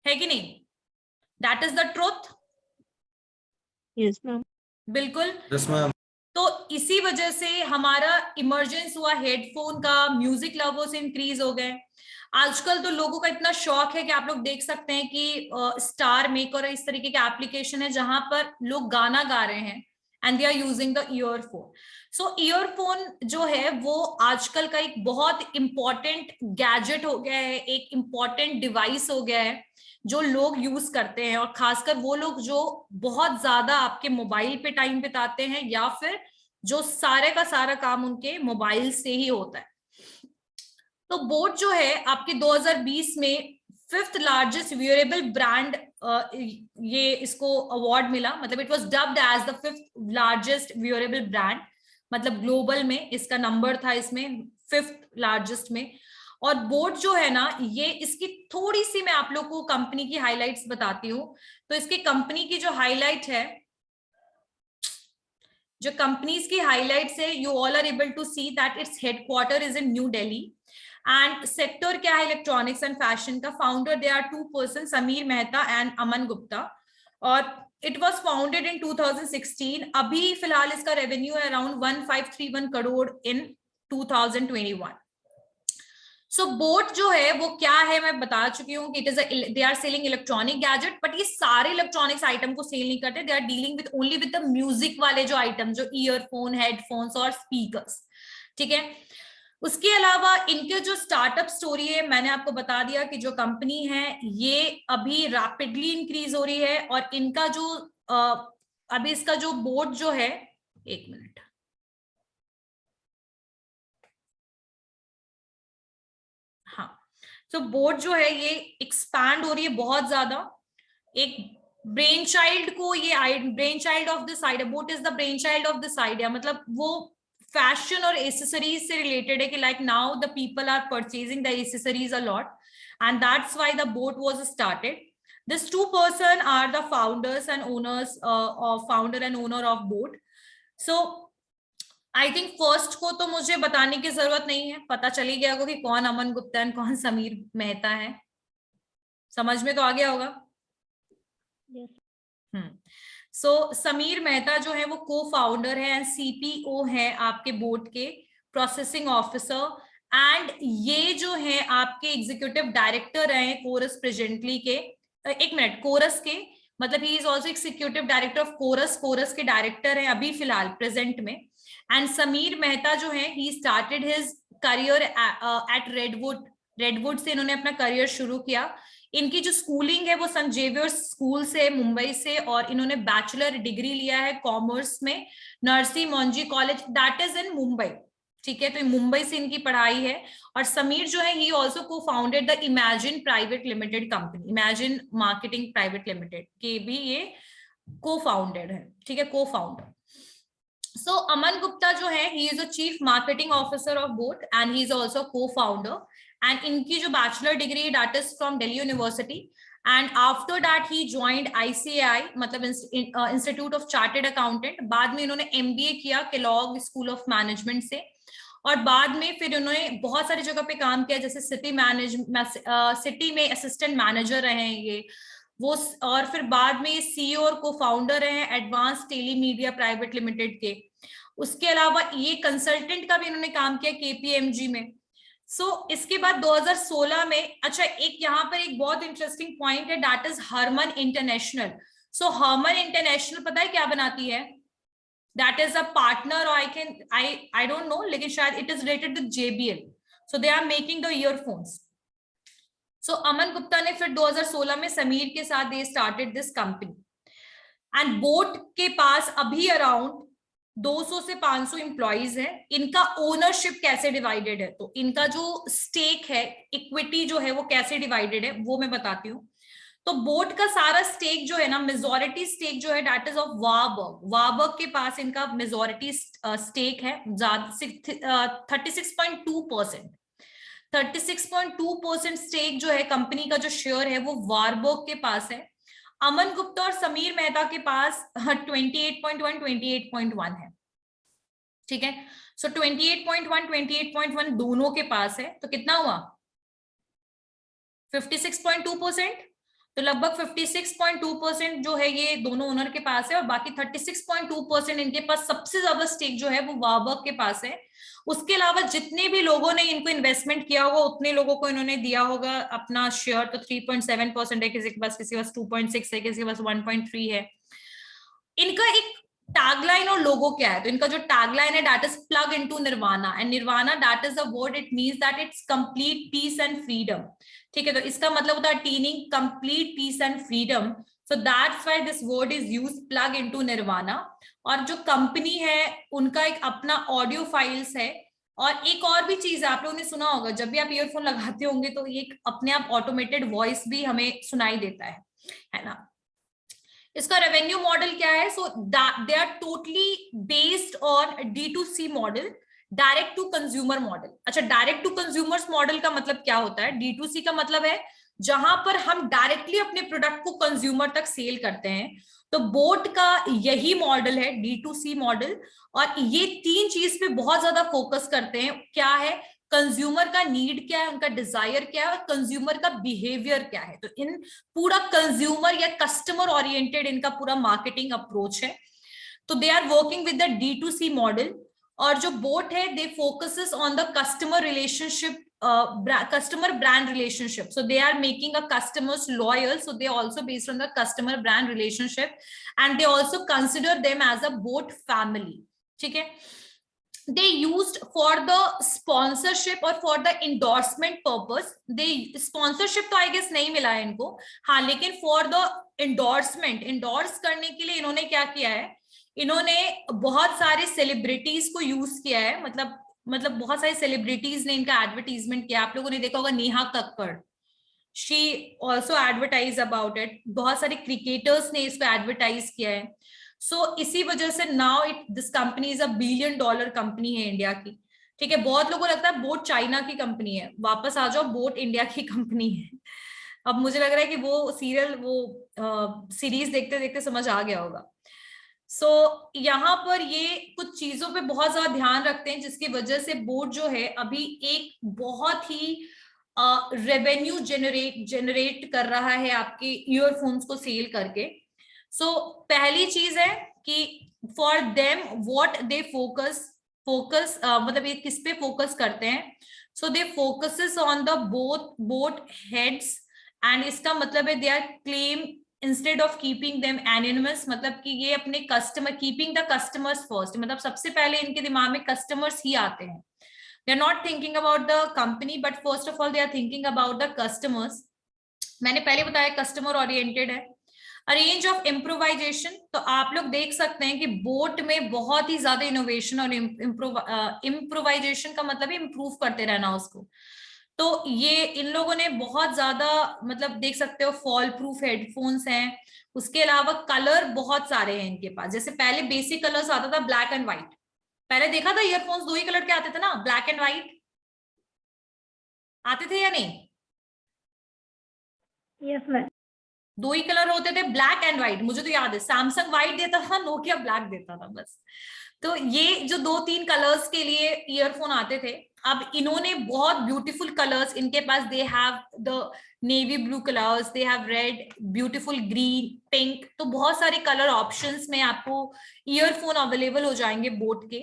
है कि नहीं? That is the truth. Yes, ma'am. बिल्कुल। Yes ma'am. तो इसी वजह से हमारा इमरजेंस हुआ हेडफोन का, म्यूजिक लवर्स इंक्रीज हो गए। आजकल तो लोगों का इतना शौक है कि आप लोग देख सकते हैं कि स्टार मेकर इस तरीके के एप्लीकेशन है जहां पर लोग गाना गा रहे हैं and they are using the earphone. So earphone जो है वो आजकल का एक बहुत इंपॉर्टेंट गैजेट हो गया है, एक इंपॉर्टेंट डिवाइस हो गया है जो लोग यूज करते हैं, और खासकर वो लोग जो बहुत ज्यादा आपके मोबाइल पे टाइम बिताते हैं, या फिर जो सारे का सारा काम उनके मोबाइल से ही होता है। तो बोट जो है आपके 2020 में 5th लार्जेस्ट वियरेबल ब्रांड ये इसको अवार्ड मिला, मतलब it was dubbed as the 5th largest viewable brand, मतलब ग्लोबल में इसका नंबर था इसमें 5th लार्जेस्ट में। और बोट जो है ना, ये इसकी थोड़ी सी मैं आप लोग को कंपनी की हाइलाइट्स बताती हूँ। तो इसकी कंपनी की जो हाईलाइट है, जो कंपनीज की हाइलाइट्स है, you all are able to see that its headquarter is in New Delhi and sector क्या है, इलेक्ट्रॉनिक्स एंड फैशन का। Founder they are 2 person, Sameer Mehta and Aman Gupta, और इट वाज फाउंडेड इन 2016। अभी फिलहाल इसका रेवेन्यू है अराउंड 1531 करोड़ इन 2021। सो बोट जो है वो क्या है, मैं बता चुकी हूँ कि it is they are selling electronic gadget, but ये सारे इलेक्ट्रॉनिक्स आइटम को सेल नहीं करते। They are dealing with only with the music वाले जो आइटम, जो ईयरफोन, हेडफोन्स और स्पीकर्स, ठीक है। उसके अलावा इनके जो स्टार्टअप स्टोरी है, मैंने आपको बता दिया कि जो कंपनी है ये अभी रैपिडली इंक्रीज हो रही है, और इनका जो अभी इसका जो बोर्ड जो है, एक मिनट, हाँ, तो बोर्ड जो है ये एक्सपैंड हो रही है बहुत ज्यादा। एक ब्रेन चाइल्ड को, ये brain child of this idea, boAt is the brain child of this idea, मतलब वो फैशन और एसेसरीज से रिलेटेड है कि like now the people are purchasing the accessories a lot and that's why the boAt was started. These 2 person are the founders and owners founder and owner of boat. So I think first को तो मुझे बताने की जरूरत नहीं है, पता चली गया होगा कि कौन अमन गुप्ता एंड कौन समीर मेहता है, समझ में तो आ गया होगा। सो समीर मेहता जो है वो को फाउंडर है एंड सीपीओ है आपके बोर्ड के, प्रोसेसिंग ऑफिसर, एंड ये जो है आपके एग्जीक्यूटिव डायरेक्टर हैं कोरस प्रेजेंटली के, एक मिनट, कोरस के, मतलब he is also executive director of Chorus, Chorus के डायरेक्टर है अभी फिलहाल प्रेजेंट में। एंड समीर मेहता जो है he started his career at redwood से इन्होंने अपना करियर शुरू किया। इनकी जो स्कूलिंग है वो सेंट जेवियर्स स्कूल से, मुंबई से, और इन्होंने बैचलर डिग्री लिया है कॉमर्स में Narsee Monjee college, that is in Mumbai, ठीक है। तो मुंबई से इनकी पढ़ाई है। और समीर जो है ही ऑल्सो को founded the imagine private limited company, imagine marketing private limited के भी ये को फाउंडेड है, ठीक है, को फाउंडर। So Aman Gupta जो है he is a chief marketing officer of boat and he is also co-founder, and इनकी जो bachelor degree that is from Delhi University, and after that he joined ICAI, मतलब Institute of Chartered Accountant। बाद में इन्होंने MBA किया Kellogg School of Management से, और बाद में फिर उन्होंने बहुत सारी जगह पे काम किया, जैसे सिटी में असिस्टेंट मैनेजर रहे हैं ये वो, और फिर बाद में सीईओ और को फाउंडर हैं एडवांस टेलीमीडिया प्राइवेट लिमिटेड के। उसके अलावा ये कंसल्टेंट का भी इन्होंने काम किया केपीएमजी में। सो इसके बाद 2016 में, अच्छा एक यहाँ पर एक बहुत इंटरेस्टिंग पॉइंट है, that is Harman international. So Harman international पता है क्या बनाती है? That is a partner, I don't know, लेकिन शायद it is related with JBL। So they are making the earphones. सो अमन गुप्ता ने फिर 2016 में समीर के साथ they started this company, and boAt के पास अभी अराउंड 200 से 500 एम्प्लॉइज है। इनका ओनरशिप कैसे डिवाइडेड है, तो इनका जो स्टेक है, इक्विटी जो है वो कैसे डिवाइडेड है वो मैं बताती हूँ। तो बोट का सारा स्टेक जो है ना, मेजॉरिटी स्टेक जो है दैट इज ऑफ वाबर्ग के पास इनका मेजॉरिटी स्टेक है 36.2%। 36.2% स्टेक जो है कंपनी का जो शेयर है वो वारबर्ग के पास है। अमन गुप्ता और समीर मेहता के पास 28.1 है, ठीक है। सो 28.1 दोनों के पास है, तो कितना हुआ 56.2%। तो लगभग 56.2% जो है ये दोनों ओनर के पास है, और बाकी 36.2% इनके पास सबसे ज्यादा स्टेक जो है वो वाबर्ग के पास है। उसके अलावा जितने भी लोगों ने इनको इन्वेस्टमेंट किया होगा उतने लोगों को इन्होंने दिया होगा अपना शेयर। तो 3.7% है किसी के पास 2.6 है, किसी के पास 1.3 है। इनका एक टैगलाइन और लोगो क्या है, तो इनका जो टैगलाइन है that is plug into nirvana, and nirvana that is a word, it means that it's complete peace and freedom, ठीक है। तो इसका मतलब होता है attaining complete peace and freedom, so that's why this word is used, plug into nirvana. और जो company है उनका एक अपना ऑडियो फाइल्स है, और एक और भी चीज है, आप लोगों ने सुना होगा जब भी आप ईयरफोन लगाते होंगे तो ये अपने आप ऑटोमेटेड वॉइस भी हमें सुनाई देता है। है ना। इसका रेवेन्यू मॉडल क्या है? So they are totally based on D2C model, direct to consumer model. अच्छा, डायरेक्ट टू कंज्यूमर्स मॉडल का मतलब क्या होता है? D2C का मतलब है जहां पर हम डायरेक्टली अपने प्रोडक्ट को कंज्यूमर तक सेल करते हैं। तो बोट का यही मॉडल है, D2C मॉडल। और ये तीन चीज पे बहुत ज्यादा फोकस करते हैं। क्या है? कंज्यूमर का नीड क्या है, उनका डिजायर क्या है, और कंज्यूमर का बिहेवियर क्या है। तो इन पूरा कंज्यूमर या कस्टमर ओरिएंटेड इनका पूरा मार्केटिंग अप्रोच है। तो they are working with the D2C model. और जो बोट है, they focuses on the customer relationship, customer brand relationship. So they are making a customers loyal. So they also based on the customer brand relationship, and they also consider them as a boat family. ठीक है? They used for the sponsorship or for the endorsement purpose. They sponsorship तो I guess नहीं मिला है इनको, हाँ, लेकिन for the endorsement, endorse करने के लिए इन्होंने क्या किया है? इन्होंने बहुत सारे सेलिब्रिटीज को यूज किया है। मतलब बहुत सारे सेलिब्रिटीज ने इनका एडवर्टीजमेंट किया। आप लोगों ने देखा होगा Neha Kakkar, she also advertise about it. बहुत सारे क्रिकेटर्स ने इसको एडवर्टाइज किया है। सो इसी वजह से now this company is $1 billion company है इंडिया की। ठीक है, बहुत लोगों को लगता है बोट चाइना की कंपनी है। वापस आ जाओ, बोट इंडिया की कंपनी है। अब मुझे लग रहा है कि वो सीरियल, वो सीरीज देखते देखते समझ आ गया होगा। सो यहाँ पर ये कुछ चीजों पे बहुत ज्यादा ध्यान रखते हैं, जिसकी वजह से बोट जो है अभी एक बहुत ही रेवेन्यू जनरेट कर रहा है आपके ईयरफोन्स को सेल करके। सो पहली चीज है कि for them what they focus मतलब ये किस पे फोकस करते हैं? So they focuses on the boAt heads, and इसका मतलब है they are claim instead of keeping them anonymous. मतलब कि ये अपने customer, keeping the customers first, मतलब सबसे पहले इनके दिमाग में कस्टमर्स ही आते हैं। They are not thinking about the company, but first of all they are thinking about the customers. मैंने पहले बताया कस्टमर ओरिएंटेड है। रेंज ऑफ इम्प्रोवाइजेशन, तो आप लोग देख सकते हैं कि बोट में बहुत ही ज्यादा इनोवेशन और इम्प्रोवाइजेशन का मतलब इम्प्रूव करते रहना उसको। तो ये इन लोगों ने बहुत ज्यादा, मतलब देख सकते हो फॉल प्रूफ हेडफोन्स हैं। उसके अलावा कलर बहुत सारे हैं इनके पास। जैसे पहले बेसिक कलर्स आता था ब्लैक एंड व्हाइट। पहले देखा था ईयरफोन्स 2 ही कलर के आते थे ना, ब्लैक एंड व्हाइट आते थे या नहीं? Yes, ma'am. 2 ही कलर होते थे, ब्लैक एंड व्हाइट। मुझे तो याद है सैमसंग व्हाइट देता था, नोकिया ब्लैक देता था बस। तो ये जो 2-3 कलर्स के लिए ईयरफोन आते थे, अब इन्होंने बहुत ब्यूटीफुल कलर्स इनके पास, they have the navy blue colours, they have red, beautiful green, pink. तो बहुत सारे कलर ऑप्शंस में आपको ईयरफोन अवेलेबल हो जाएंगे बोट के।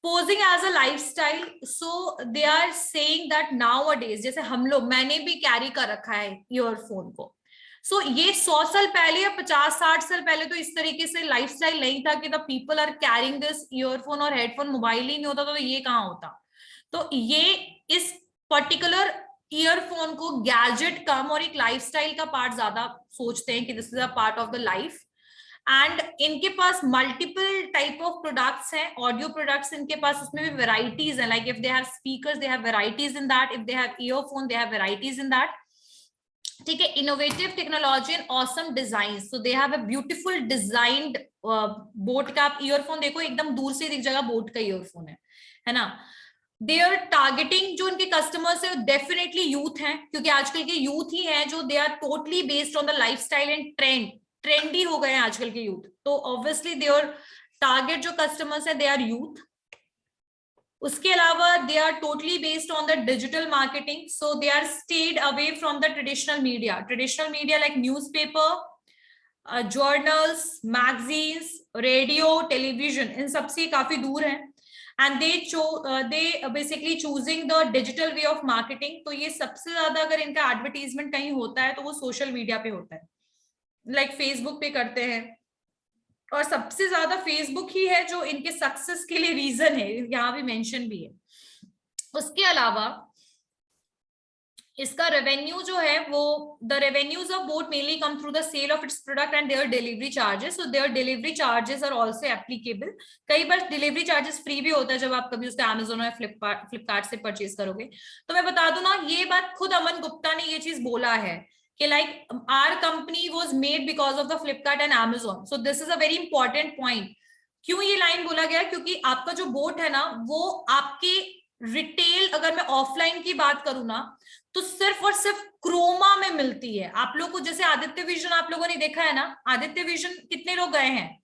Posing as a lifestyle, so they are saying that nowadays, जैसे हम लोग, मैंने भी कैरी कर रखा है ईयरफोन को। सो ये 100 साल पहले या 50-60 साल पहले तो इस तरीके से लाइफस्टाइल नहीं था कि the people are carrying this earphone और हेडफोन, मोबाइल ही नहीं होता तो ये कहाँ होता। तो ये इस पर्टिकुलर ईयरफोन को गैजेट कम और एक लाइफस्टाइल का पार्ट ज्यादा सोचते हैं कि this is a part of the life. And इनके पास मल्टीपल टाइप ऑफ प्रोडक्ट्स हैं, ऑडियो प्रोडक्ट्स इनके पास, उसमें भी वेराइटीज हैं। Like if they have speakers, they have varieties in that. If they have earphone, they have varieties in that. ठीक है, innovative technology and awesome design, so they have a beautiful designed boat का। आप earphone देखो, एकदम दूर से दिख जाएगा बोट का ईयरफोन है ना। दे आर टारगेटिंग, जो उनके कस्टमर्स है डेफिनेटली यूथ हैं, क्योंकि आजकल के यूथ ही हैं जो they are totally based on the lifestyle and trendy हो गए हैं आजकल के यूथ। तो ऑब्वियसली दे आर टारगेट, जो कस्टमर्स है दे आर यूथ। उसके अलावा they are totally based on the digital marketing, so they are stayed away from the traditional media like newspaper, journals, magazines, radio, television, इन सबसे काफी दूर हैं। And they basically choosing the digital way of marketing. तो ये सबसे ज्यादा अगर इनका एडवर्टीजमेंट कहीं होता है तो वो सोशल मीडिया पे होता है, लाइक फेसबुक पे करते हैं। और सबसे ज्यादा फेसबुक ही है जो इनके सक्सेस के लिए रीजन है, यहाँ भी मेंशन भी है। उसके अलावा इसका रेवेन्यू जो है वो, the revenues of boAt mainly come through the sale of its product and their delivery charges. So their delivery charges are also applicable. कई बार डिलीवरी चार्जेस फ्री भी होता है जब आप कभी उसका अमेजोन या फ्लिपकार्ट से परचेज करोगे। तो मैं बता दूं ना, ये बात खुद अमन गुप्ता ने ये चीज बोला है कि like our company was made because of the Flipkart and Amazon. So this is a very important point. क्यों ये लाइन बोला गया? क्योंकि आपका जो बोट है ना, वो आपके रिटेल, अगर मैं ऑफलाइन की बात करूं ना, तो सिर्फ और सिर्फ क्रोमा में मिलती है। आप लोग को जैसे आदित्य विजन आप लोगों ने देखा है ना, आदित्य विजन कितने लोग गए हैं?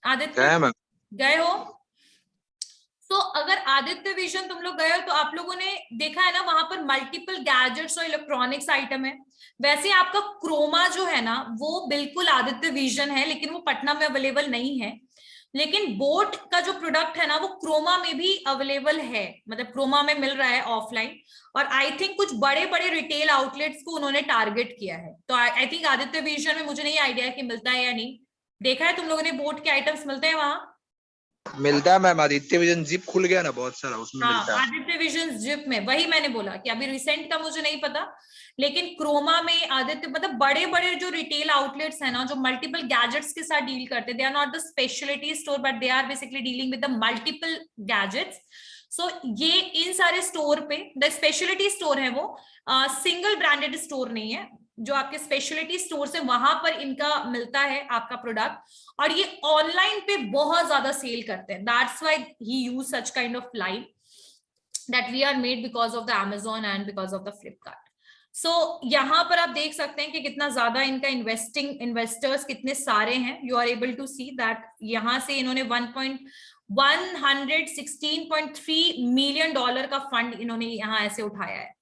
आदित्य मैम गए हो? तो अगर आदित्य विजन तुम लोग गए हो तो आप लोगों ने देखा है ना, वहां पर मल्टीपल गैजेट्स और इलेक्ट्रॉनिक्स आइटम है। वैसे आपका क्रोमा जो है ना, वो बिल्कुल आदित्य विजन है, लेकिन वो पटना में अवेलेबल नहीं है। लेकिन बोट का जो प्रोडक्ट है ना, वो क्रोमा में भी अवेलेबल है, मतलब क्रोमा में मिल रहा है ऑफलाइन। और आई थिंक कुछ बड़े बड़े रिटेल आउटलेट्स को उन्होंने टारगेट किया है। तो आई थिंक आदित्य विजन में मुझे नहीं आइडिया कि मिलता है या नहीं। देखा है तुम लोगों ने बोट के आइटम्स मिलते हैं वहां? मिलता है मैम, आदित्य विजन जिप खुल गया ना बहुत सारा, उसमें मिलता हाँ, है। आदित्य विजन जिप में, वही मैंने बोला कि अभी रिसेंट का मुझे नहीं पता, लेकिन क्रोमा में आदित्य, मतलब बड़े बड़े जो रिटेल आउटलेट्स है ना, जो मल्टीपल गैजेट्स के साथ डील करते, they are not the speciality store but they are basically dealing with the multiple gadgets. So ये इन सारे स्टोर पे, द स्पेशलिटी स्टोर है वो, सिंगल ब्रांडेड स्टोर नहीं है। जो आपके स्पेशलिटी स्टोर है वहां पर इनका मिलता है आपका प्रोडक्ट, और ये ऑनलाइन पे बहुत ज्यादा सेल करते हैं। That's why he use such kind of line that we are made because of the Amazon and because of the Flipkart. So यहाँ पर आप देख सकते हैं कि कितना ज्यादा इनका इन्वेस्टर्स कितने सारे हैं। You are able to see that यहाँ से इन्होंने 116.3 मिलियन डॉलर का फंड इन्होंने यहाँ ऐसे उठाया है।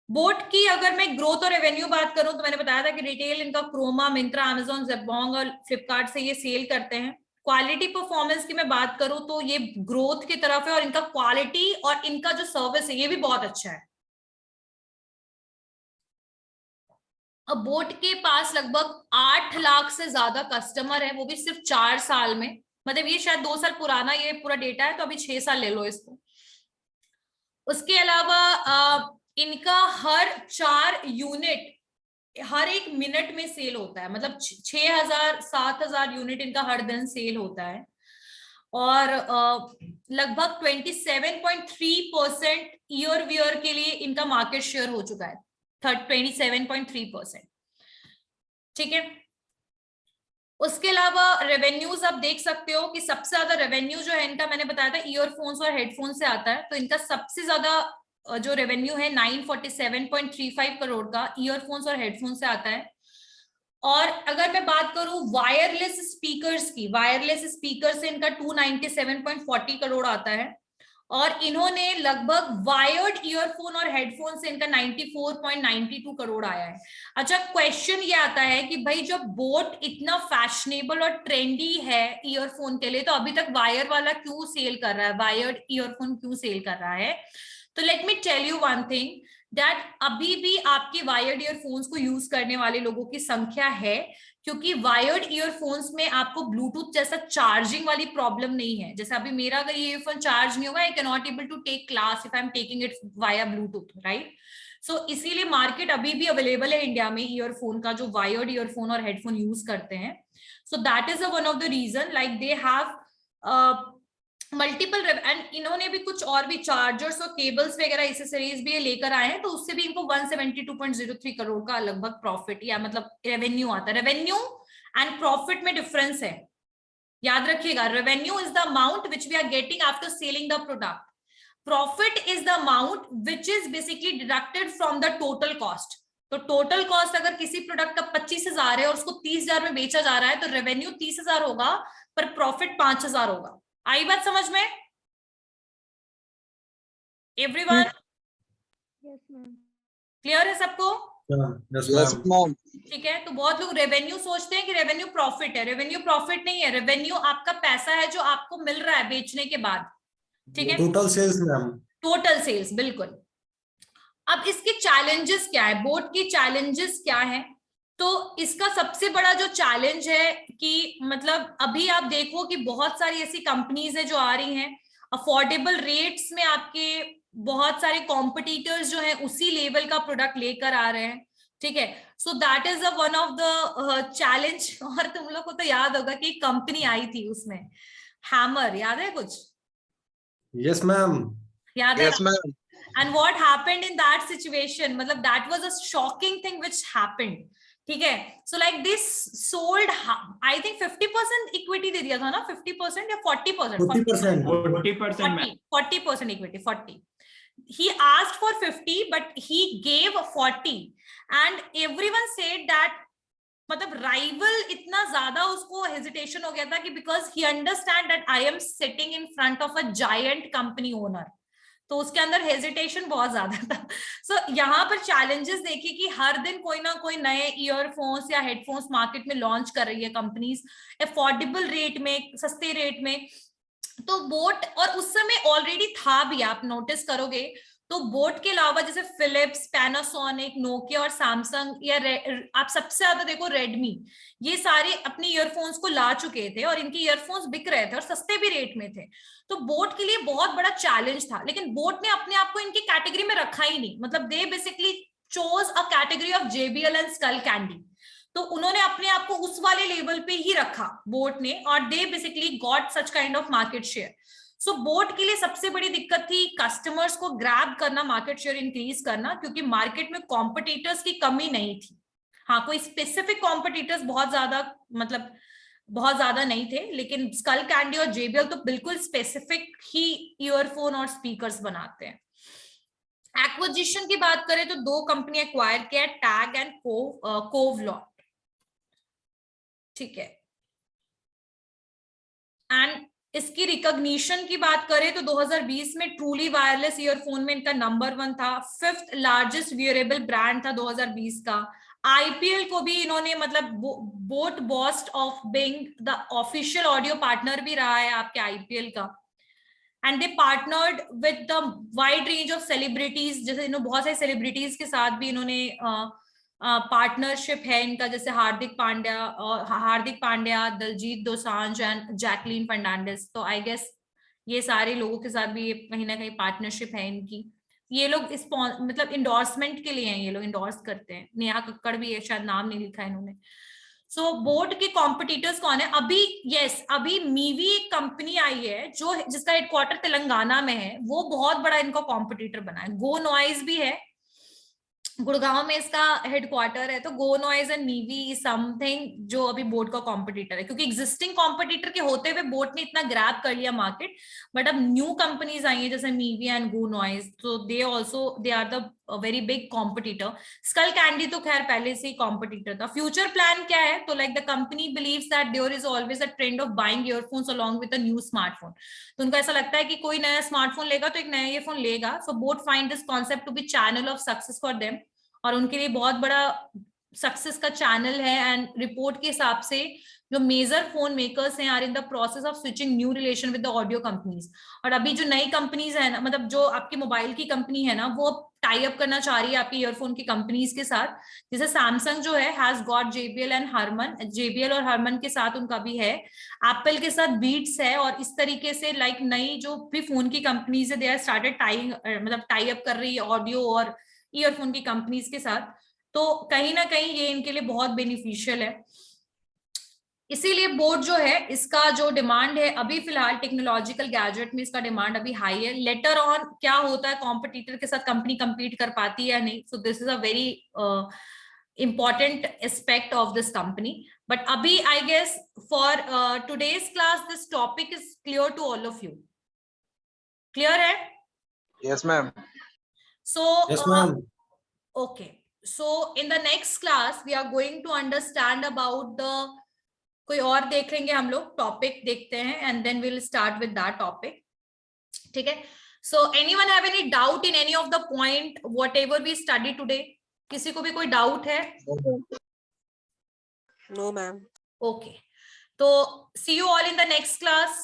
बोट की अगर मैं ग्रोथ और रेवेन्यू बात करूं तो मैंने बताया था कि रिटेल इनका क्रोमा, मिंत्रा, अमेजोन, ज़ेबोंग और फ्लिपकार्ट से ये सेल करते हैं। क्वालिटी परफॉर्मेंस की मैं बात करूं तो ये ग्रोथ की तरफ है, और इनका क्वालिटी और इनका जो सर्विस है ये भी बहुत अच्छा है। अब बोट के पास लगभग 8 लाख से ज्यादा कस्टमर है, वो भी सिर्फ 4 साल में। मतलब ये शायद 2 साल पुराना ये पूरा डेटा है, तो अभी 6 साल ले लो इसको। उसके अलावा इनका हर 4 यूनिट हर 1 मिनट में सेल होता है, मतलब 6,000-7,000 यूनिट इनका हर दिन सेल होता है। और लगभग 27.3% ईयर वियर के लिए इनका मार्केट शेयर हो चुका है, 27.3%। ठीक है। उसके अलावा रेवेन्यूज आप देख सकते हो कि सबसे ज्यादा रेवेन्यू जो है इनका, मैंने बताया था ईयरफोन्स और हेडफोन से आता है, तो इनका सबसे ज्यादा जो रेवेन्यू है 947.35 करोड़ का ईयरफोन्स और हेडफोन से आता है। और अगर मैं बात करूं वायरलेस स्पीकर्स की, वायरलेस स्पीकर से इनका 297.40 करोड़ आता है। और इन्होंने लगभग वायर्ड ईयरफोन और हेडफोन से इनका 94.92 करोड़ आया है। अच्छा, क्वेश्चन ये आता है कि भाई जब बोट इतना फैशनेबल और ट्रेंडी है ईयरफोन के लिए, तो अभी तक वायर वाला क्यों सेल कर रहा है, वायर्ड ईयरफोन क्यों सेल कर रहा है? तो let me tell you one thing, that अभी भी आपके वायर्ड ईयरफोन्स को यूज करने वाले लोगों की संख्या है, क्योंकि वायर्ड ईयरफोन्स में आपको ब्लूटूथ जैसा चार्जिंग वाली प्रॉब्लम नहीं है। जैसे अभी मेरा अगर ये ईयरफोन चार्ज नहीं होगा, I can not able to take class if I am taking it via Bluetooth, right? So इसीलिए मार्केट अभी भी अवेलेबल है इंडिया में ईयरफोन का, जो वायर्ड ईयरफोन और हेडफोन यूज करते हैं। So that is one of the reason, like they have multiple, and इन्होंने भी कुछ और भी चार्जर्स और केबल्स वगैरह एक्सेसरीज भी लेकर आए हैं, तो उससे भी इनको 172.03 करोड़ का लगभग प्रॉफिट या मतलब रेवेन्यू आता है। रेवेन्यू एंड प्रॉफिट में डिफरेंस है, याद रखिएगा। Revenue is the amount which we are getting after selling the product, profit is the amount which is basically deducted from the total cost. तो टोटल कॉस्ट अगर किसी product का 25,000 है और उसको 30,000 में बेचा जा रहा है, तो रेवेन्यू 30,000 होगा पर प्रॉफिट 5,000 होगा। आई बात समझ में एवरीवन? Yes, ma'am. क्लियर है सबको? Yes yes ma'am. मैम। ठीक है। तो बहुत लोग रेवेन्यू सोचते हैं कि रेवेन्यू प्रॉफिट है, रेवेन्यू प्रॉफिट नहीं है। रेवेन्यू आपका पैसा है जो आपको मिल रहा है बेचने के बाद, ठीक है? Total sales ma'am. Total sales, बिल्कुल। अब इसके चैलेंजेस क्या है, बोट की चैलेंजेस क्या है? तो इसका सबसे बड़ा जो चैलेंज है कि मतलब अभी आप देखो कि बहुत सारी ऐसी कंपनीज है जो आ रही हैं अफोर्डेबल रेट्स में, आपके बहुत सारे कॉम्पिटिटर्स जो हैं उसी लेवल का प्रोडक्ट लेकर आ रहे हैं, ठीक है? सो that is one of the challenge. और तुम लोग को तो याद होगा कि कंपनी आई थी उसमें, हैमर, याद है कुछ? Yes ma'am. याद है? Yes ma'am. And what happened in that situation, मतलब that was a shocking thing which happened. ठीक है, so like this sold, I think 50% equity दे दिया था ना, 50% या 40%? 40%. 40% ma'am 40% equity, 40. He asked for 50 but he gave 40 and everyone said that मतलब rival इतना ज्यादा उसको हेजिटेशन हो गया था कि because he understand that I am sitting in front of a giant company owner, तो उसके अंदर हेजिटेशन बहुत ज्यादा था. सो यहाँ पर चैलेंजेस देखिए कि हर दिन कोई ना कोई नए ईयरफोन्स या हेडफोन्स मार्केट में लॉन्च कर रही है कंपनीज अफोर्डेबल रेट में, सस्ते रेट में. तो बोट, और उस समय ऑलरेडी था भी, आप नोटिस करोगे तो बोट के अलावा जैसे फिलिप्स, पैनासोनिक, नोकिया और सैमसंग, या आप सबसे ज्यादा देखो रेडमी, ये सारे अपने ईयरफोन्स को ला चुके थे और इनके ईयरफोन्स बिक रहे थे और सस्ते भी रेट में थे. तो बोट के लिए बहुत बड़ा चैलेंज था, लेकिन बोट ने अपने आप को इनकी कैटेगरी में रखा ही नहीं. मतलब they basically chose a category of JBL and Skullcandy. तो उन्होंने अपने आप को उस वाले लेवल पे ही रखा बोट ने, और they basically got such kind of market share. So boat के लिए सबसे बड़ी दिक्कत थी कस्टमर्स को ग्रैब करना, मार्केट शेयर इंक्रीज करना, क्योंकि मार्केट में कॉम्पिटिटर्स की कमी नहीं थी. हाँ, कोई स्पेसिफिक कॉम्पिटिटर्स बहुत ज्यादा, मतलब बहुत ज्यादा नहीं थे, लेकिन स्कल कैंडी और JBL तो बिल्कुल स्पेसिफिक ही ईयरफोन और स्पीकर्स बनाते हैं. एक्विजिशन की बात करें तो 2 कंपनी एक्वायर किया, टैग एंड कोवलॉट. ठीक है, एंड इसकी रिकॉग्निशन की बात करें तो 2020 में ट्रूली वायरलेस ईयरफोन में इनका नंबर 1 था, 5th लार्जेस्ट वियरेबल ब्रांड था 2020 का. IPL को भी इन्होंने, मतलब boAt boast of being the official audio partner भी रहा है आपके IPL का. And they partnered with the wide range of celebrities, जैसे इन्होंने बहुत सारे सेलिब्रिटीज के साथ भी इन्होंने पार्टनरशिप है इनका, जैसे हार्दिक पांड्या, दलजीत दोसांझ एंड जैकलीन फर्नांडिस. तो आई गेस ये सारे लोगों के साथ भी कहीं ना कहीं पार्टनरशिप है इनकी. ये लोग मतलब इंडोर्समेंट के लिए हैं, ये लोग इंडोर्स करते हैं. नेहा कक्कड़ भी है, शायद नाम नहीं लिखा है इन्होंने. सो बोट के कॉम्पिटिटर्स कौन है अभी? अभी मीवी एक कंपनी आई है जो, जिसका हेडक्वार्टर तेलंगाना में है, वो बहुत बड़ा इनका कॉम्पिटिटर बना है. गो नॉइज भी है, गुड़गांव में इसका हेडक्वार्टर है. तो गो नॉइज एंड मीवी समथिंग जो अभी बोट का कॉम्पिटिटर है, क्योंकि एग्जिस्टिंग कॉम्पिटिटर के होते हुए बोट ने इतना ग्रैब कर लिया मार्केट. बट अब न्यू कंपनीज आई है जैसे मीवी एंड गो नॉइज, तो they are the very big competitor. Skullcandy तो खैर पहले से ही कॉम्पिटिटर था. फ्यूचर प्लान क्या है? तो like the company believes that there is always a trend of buying earphones along with a new smartphone. तो उनको ऐसा लगता है कि कोई नया स्मार्टफोन लेगा तो एक नया ईयरफोन लेगा. So boAt find this concept to be channel of success for them, और उनके लिए बहुत बड़ा सक्सेस का चैनल है. एंड रिपोर्ट के हिसाब से जो मेजर फोन मेकर्स हैं are in the process of switching new relation with the audio companies. और अभी जो नई कंपनीज है ना, मतलब जो आपकी मोबाइल की कंपनी है ना, वो टाई अप करना चाह रही है आपकी ईयरफोन की कंपनीज के साथ. जैसे सैमसंग जो है has got JBL and Harman, JBL और हरमन के साथ उनका भी है. एप्पल के साथ बीट्स है. और इस तरीके से लाइक नई जो भी फोन की कंपनीज है, they are started tie up कर रही है ऑडियो और ईयरफोन की कंपनीज के साथ. तो कहीं ना कहीं ये इनके लिए बहुत बेनिफिशियल है. इसीलिए बोट जो है, इसका जो डिमांड है अभी फिलहाल टेक्नोलॉजिकल गैजेट में इसका डिमांड अभी हाई है. लेटर ऑन क्या होता है, कॉम्पिटिटर के साथ कंपनी compete कर पाती है या नहीं. So this is a very important aspect of this company. But abhi I guess for today's class this topic is clear to all of you. Clear hai? Yes ma'am. So Yes, ma'am. okay, so in the next class we are going to understand about the, कोई और देख लेंगे हम लोग, topic देखते हैं and then we'll start with that topic. ठीक है. So anyone have any doubt in any of the point whatever we study today? किसी को भी कोई डाउट है? No, ma'am. Okay, तो see you all in the next class.